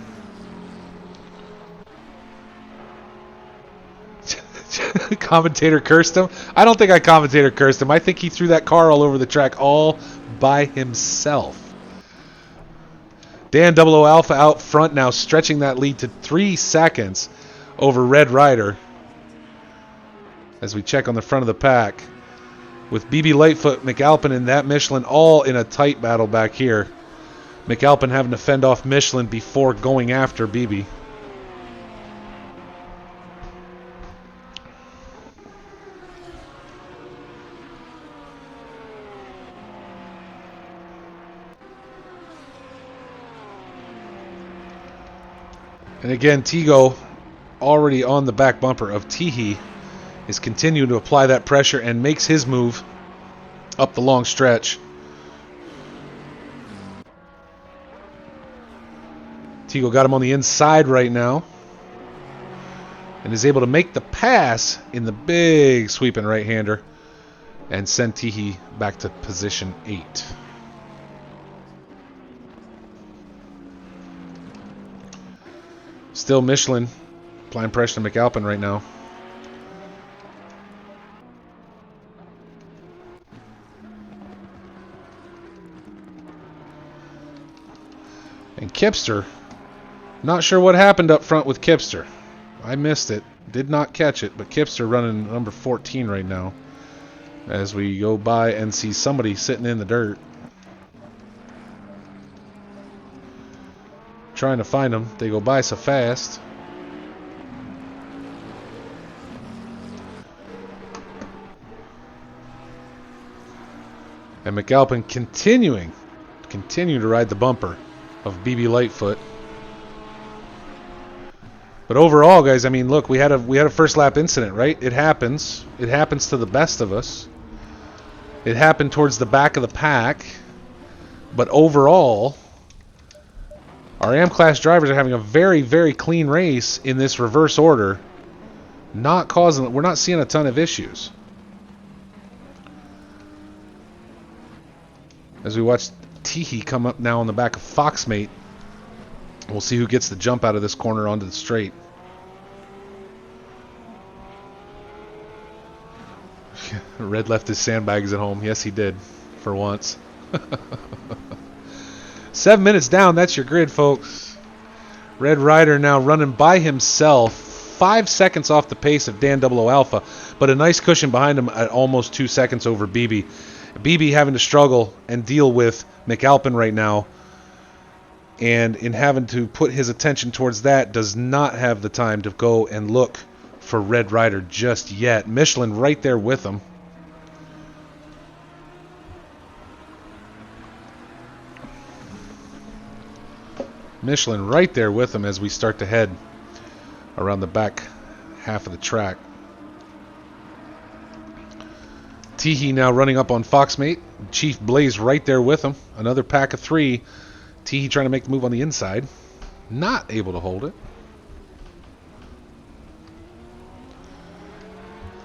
Commentator cursed him? I don't think I commentator cursed him. I think he threw that car all over the track all by himself. Dan 00 Alpha out front now, stretching that lead to 3 seconds over Red Rider. As we check on the front of the pack. With BB Lightfoot, McAlpin, and that Michelin all in a tight battle back here. McAlpin having to fend off Michelin before going after BB. And again, Tigo already on the back bumper of Teehee is continuing to apply that pressure and makes his move up the long stretch. Tigo got him on the inside right now and is able to make the pass in the big sweeping right-hander. and send Teehee back to position 8. Still Michelin applying pressure to McAlpin right now. And Kipster, not sure what happened up front with Kipster. I missed it, did not catch it, but Kipster running number 14 right now as we go by and see somebody sitting in the dirt. Trying to find them. They go by so fast. And McAlpin continuing to ride the bumper of BB Lightfoot. But overall, guys, I mean, look, we had a first lap incident, right? It happens. It happens to the best of us. It happened towards the back of the pack. But overall, our AM class drivers are having a very, very clean race in this reverse order. We're not seeing a ton of issues. As we watch Teehee come up now on the back of Foxmate, we'll see who gets the jump out of this corner onto the straight. Red left his sandbags at home. Yes, he did. For once. 7 minutes down. That's your grid, folks. Red Rider now running by himself. 5 seconds off the pace of Dan 00 Alpha. But a nice cushion behind him at almost 2 seconds over BB. BB having to struggle and deal with McAlpin right now. And in having to put his attention towards that, does not have the time to go and look for Red Rider just yet. Michelin right there with him. Michelin right there with him as we start to head around the back half of the track. Teehee now running up on Foxmate. Chief Blaze right there with him. Another pack of 3. Teehee trying to make the move on the inside. Not able to hold it.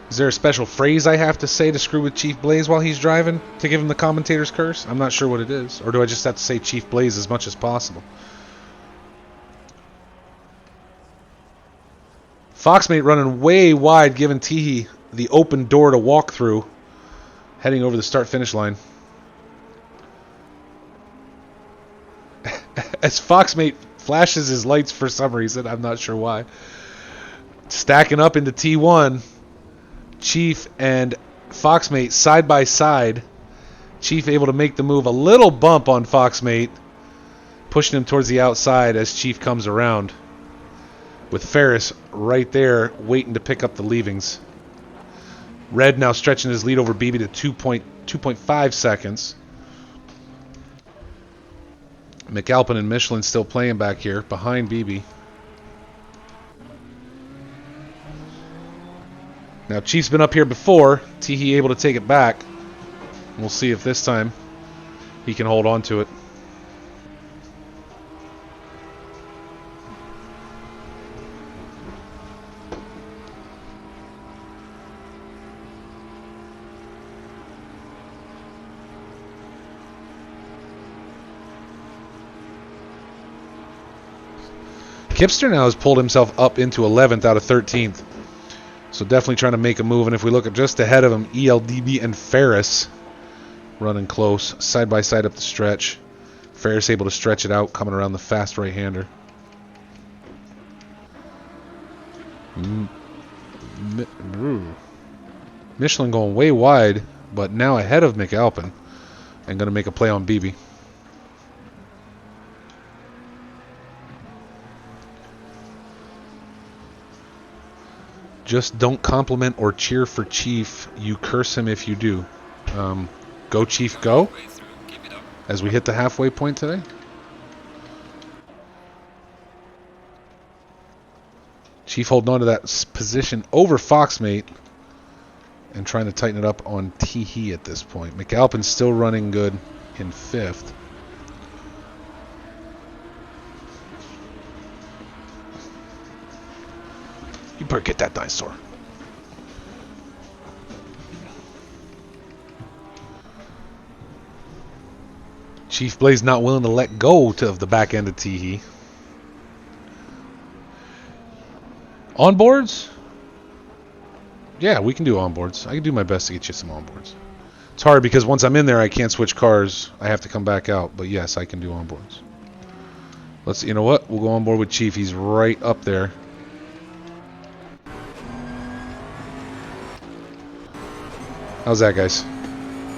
Is there a special phrase I have to say to screw with Chief Blaze while he's driving to give him the commentator's curse? I'm not sure what it is. Or do I just have to say Chief Blaze as much as possible? Foxmate running way wide, giving Teehee the open door to walk through. Heading over the start-finish line. As Foxmate flashes his lights for some reason, I'm not sure why. Stacking up into T1. Chief and Foxmate side by side. Chief able to make the move. A little bump on Foxmate. Pushing him towards the outside as Chief comes around. With Ferris right there waiting to pick up the leavings. Red now stretching his lead over BB to 2.5 seconds. McAlpin and Michelin still playing back here behind BB. Now Chief's been up here before. Teehee able to take it back. We'll see if this time he can hold on to it. Kipster now has pulled himself up into 11th out of 13th. So definitely trying to make a move. And if we look at just ahead of him, ELDB and Ferris running close, side by side up the stretch. Ferris able to stretch it out, coming around the fast right-hander. Michelin going way wide, but now ahead of McAlpin. And going to make a play on BB. Just don't compliment or cheer for Chief. You curse him if you do. Go, Chief, go. As we hit the halfway point today. Chief holding on to that position over Foxmate. And trying to tighten it up on Teehee at this point. McAlpin's still running good in 5th. You better get that dinosaur. Chief Blaze not willing to let go of the back end of Teehee. Onboards? Yeah, we can do onboards. I can do my best to get you some onboards. It's hard because once I'm in there, I can't switch cars. I have to come back out. But yes, I can do onboards. You know what? We'll go on board with Chief. He's right up there. How's that, guys?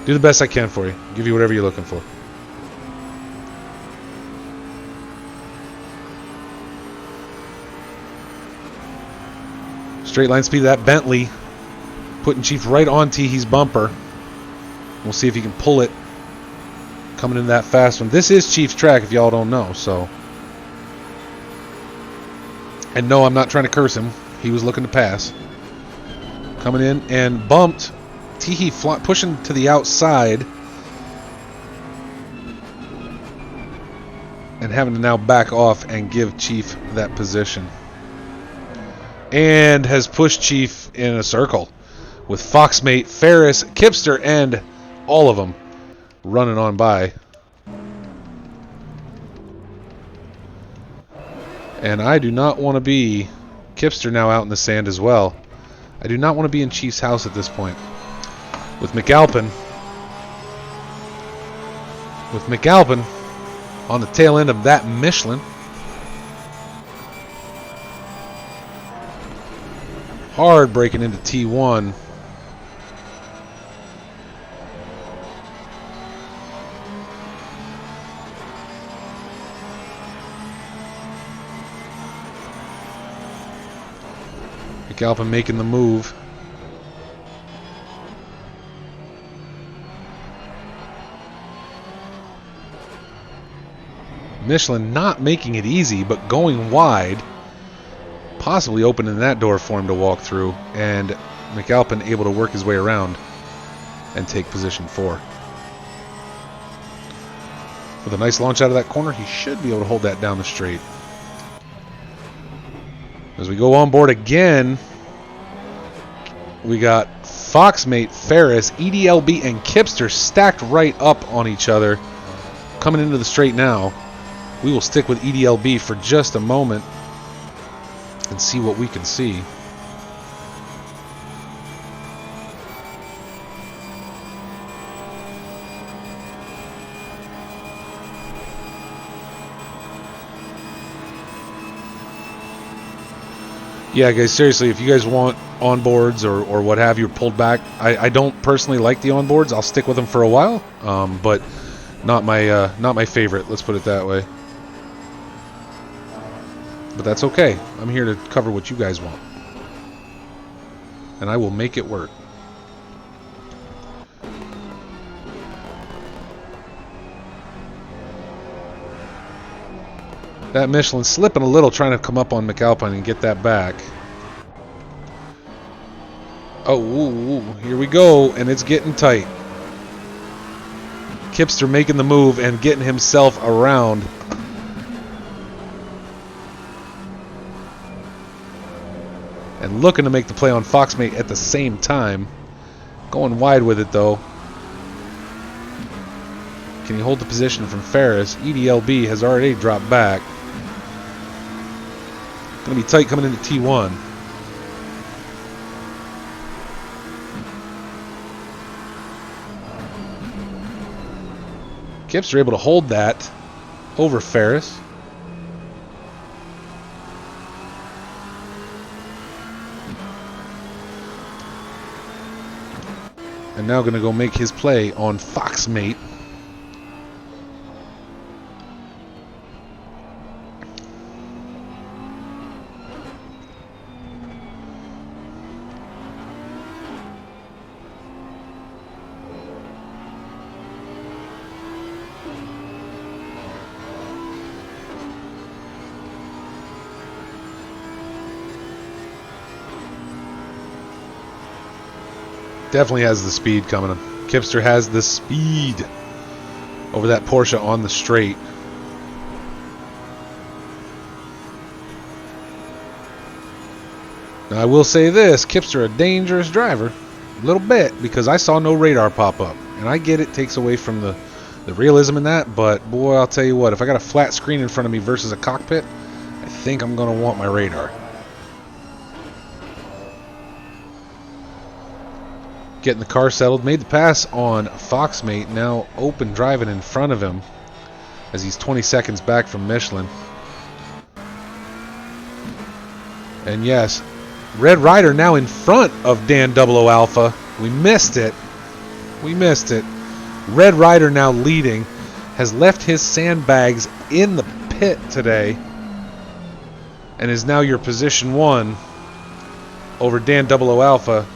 Do the best I can for you. Give you whatever you're looking for. Straight line speed of that Bentley. Putting Chief right on Teehee's bumper. We'll see if he can pull it. Coming in that fast one. This is Chief's track if y'all don't know, so. And no, I'm not trying to curse him. He was looking to pass. Coming in and bumped. Teehee pushing to the outside. And having to now back off and give Chief that position. And has pushed Chief in a circle. With Foxmate, Ferris, Kipster, and all of them running on by. And I do not want to be... Kipster now out in the sand as well. I do not want to be in Chief's house at this point. With McAlpin on the tail end of that Michelin. Hard breaking into T1. McAlpin making the move. Michelin not making it easy, but going wide. Possibly opening that door for him to walk through. And McAlpin able to work his way around and take position 4. With a nice launch out of that corner, he should be able to hold that down the straight. As we go on board again, we got Foxmate, Ferris, EDLB, and Kipster stacked right up on each other. Coming into the straight now. We will stick with EDLB for just a moment and see what we can see. Yeah, guys, seriously, if you guys want onboards or what have you pulled back, I don't personally like the onboards. I'll stick with them for a while, but not my favorite. Let's put it that way. But that's okay. I'm here to cover what you guys want, and I will make it work. That Michelin slipping a little, trying to come up on McAlpin and get that back. Oh, ooh, here we go, and it's getting tight. Kipster making the move and getting himself around. And looking to make the play on Foxmate at the same time. Going wide with it, though. Can he hold the position from Ferris? EDLB has already dropped back. Going to be tight coming into T1. Kipster able to hold that over Ferris. And now going to go make his play on Foxmate. Definitely has the speed coming him. Kipster has the speed over that Porsche on the straight. Now I will say this, Kipster a dangerous driver. A little bit, because I saw no radar pop up. And I get it takes away from the the realism in that, but boy, I'll tell you what, if I got a flat screen in front of me versus a cockpit, I think I'm going to want my radar. Getting the car settled, made the pass on Foxmate, now open driving in front of him as he's 20 seconds back from Michelin. And yes, Red Rider now in front of Dan 00 Alpha. We missed it. We missed it. Red Rider now leading, has left his sandbags in the pit today, and is now your position 1 over Dan 00 Alpha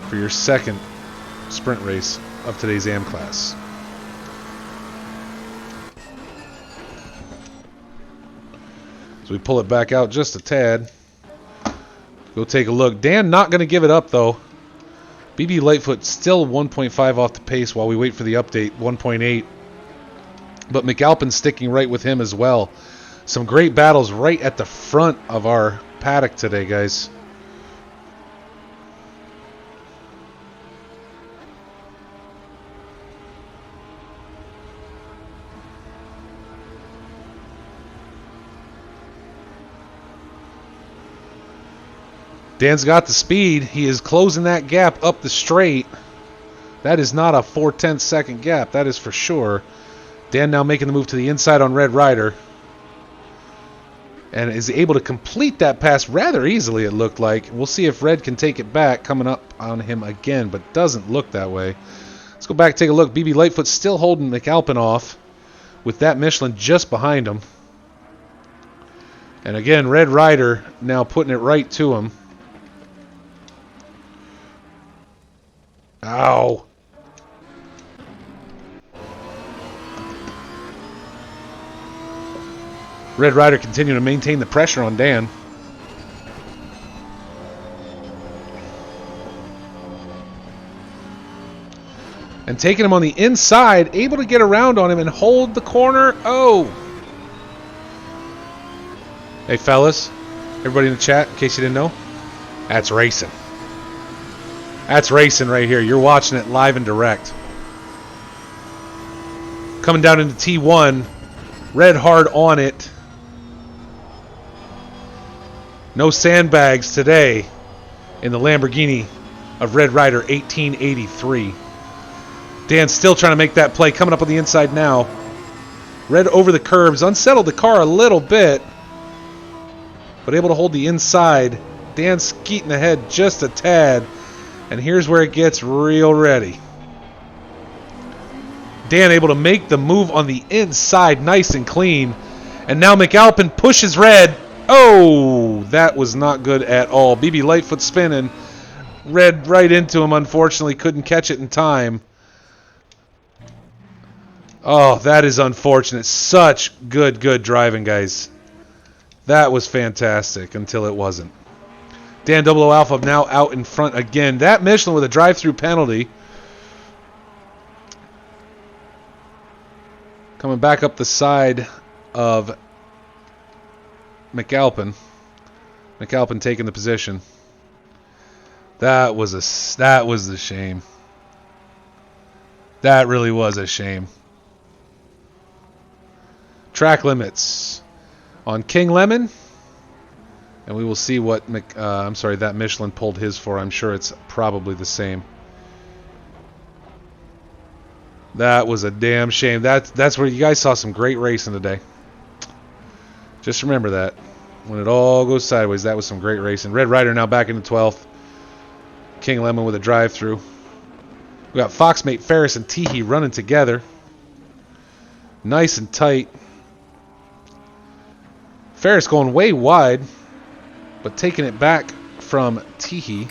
for your second sprint race of today's AM class. So we pull it back out just a tad. Go take a look. Dan not going to give it up though. BB Lightfoot still 1.5 off the pace while we wait for the update, 1.8. But McAlpin's sticking right with him as well. Some great battles right at the front of our paddock today, guys. Dan's got the speed. He is closing that gap up the straight. That is not a 4/10 second gap. That is for sure. Dan now making the move to the inside on Red Rider. And is able to complete that pass rather easily, it looked like. We'll see if Red can take it back, coming up on him again, but doesn't look that way. Let's go back and take a look. BB Lightfoot still holding McAlpin off with that Michelin just behind him. And again, Red Rider now putting it right to him. Ow. Red Rider continuing to maintain the pressure on Dan. And taking him on the inside, able to get around on him and hold the corner. Oh. Hey, fellas. Everybody in the chat, in case you didn't know. That's racing. That's racing right here. You're watching it live and direct. Coming down into T1. Red hard on it. No sandbags today in the Lamborghini of Red Rider 1883. Dan's still trying to make that play. Coming up on the inside now. Red over the curbs. Unsettled the car a little bit. But able to hold the inside. Dan skeeting ahead just a tad. And here's where it gets real ready. Dan able to make the move on the inside nice and clean. And now McAlpin pushes Red. Oh, that was not good at all. BB Lightfoot spinning. Red right into him, unfortunately. Couldn't catch it in time. Oh, that is unfortunate. Such good driving, guys. That was fantastic until it wasn't. Dan 00 Alpha now out in front again. That Michelin with a drive-through penalty. Coming back up the side of McAlpin. McAlpin taking the position. That was a shame. That really was a shame. Track limits on King Lemon. And we will see what that Michelin pulled his for. I'm sure it's probably the same. That was a damn shame. That's where you guys saw some great racing today. Just remember that. When it all goes sideways, that was some great racing. Red Rider now back into 12th. King Lemon with a drive-through. We got Foxmate, Ferris, and Teehee running together. Nice and tight. Ferris going way wide, but taking it back from Teehee.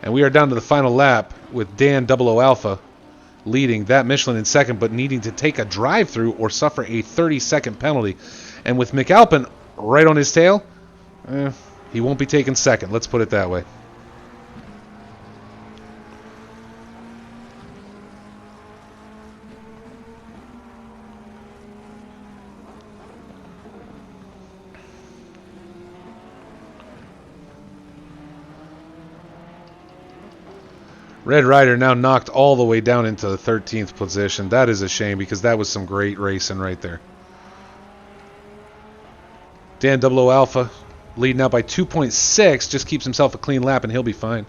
And we are down to the final lap with Dan 00 Alpha leading that Michelin in second, but needing to take a drive-through or suffer a 30-second penalty. And with McAlpin right on his tail, he won't be taking second. Let's put it that way. Red Rider now knocked all the way down into the 13th position. That is a shame because that was some great racing right there. Dan Double O Alpha leading out by 2.6. Just keeps himself a clean lap and he'll be fine.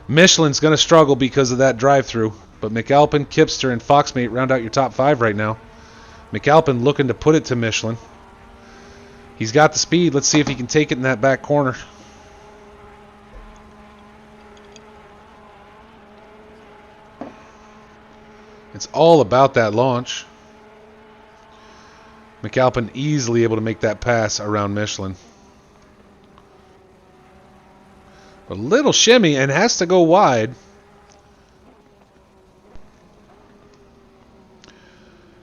Michelin's going to struggle because of that drive-through. But McAlpin, Kipster, and Foxmate round out your top 5 right now. McAlpin looking to put it to Michelin. He's got the speed. Let's see if he can take it in that back corner. It's all about that launch. McAlpin easily able to make that pass around Michelin. A little shimmy and has to go wide.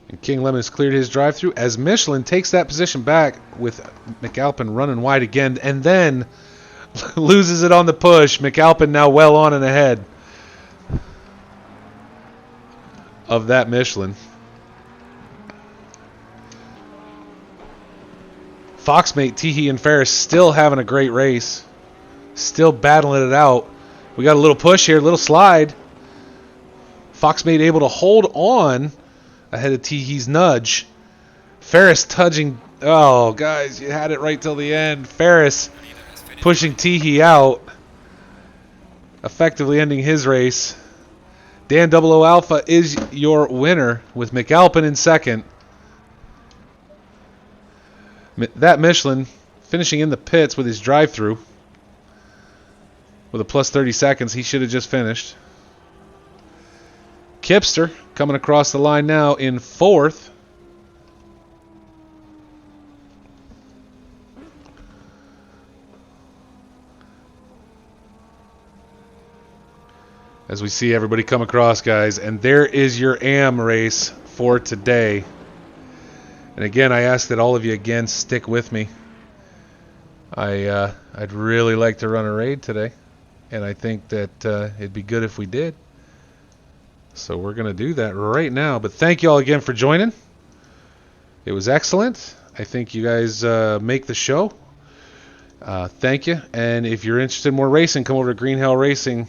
And King Lemon has cleared his drive-through as Michelin takes that position back with McAlpin running wide again and then loses it on the push. McAlpin now well on and ahead of that Michelin. Foxmate, Teehee, and Ferris still having a great race. Still battling it out. We got a little push here, a little slide. Foxmate able to hold on ahead of Teehee's nudge. Ferris touching. Oh, guys, you had it right till the end. Ferris pushing Teehee out, effectively ending his race. Dan Double O Alpha is your winner with McAlpin in second. That Michelin finishing in the pits with his drive-through with a plus 30 seconds. He should have just finished. Kipster coming across the line now in fourth. As we see everybody come across, guys. And there is your AM race for today. And again, I ask that all of you again stick with me. I'd really like to run a raid today. And I think that it'd be good if we did. So we're going to do that right now. But thank you all again for joining. It was excellent. I think you guys make the show. Thank you. And if you're interested in more racing, come over to Green Hell Racing.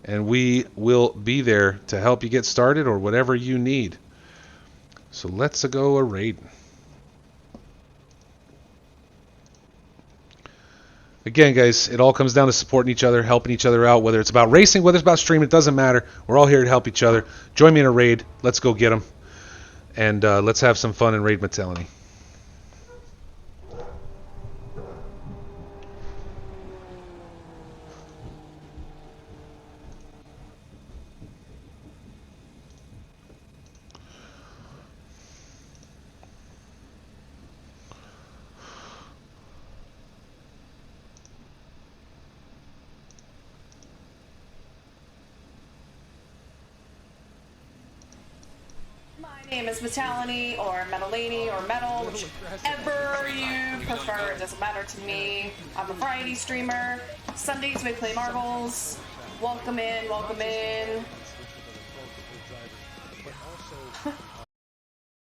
And we will be there to help you get started or whatever you need. So let's go a raiding. Again, guys, it all comes down to supporting each other, helping each other out, whether it's about racing, whether it's about streaming, it doesn't matter. We're all here to help each other. Join me in a raid. Let's go get them. And let's have some fun in Raid Mentality. My name is Metalini or Metalini or Metal, whichever you prefer. It doesn't matter to me. I'm a variety streamer. Sundays we play marbles. Welcome in, welcome in.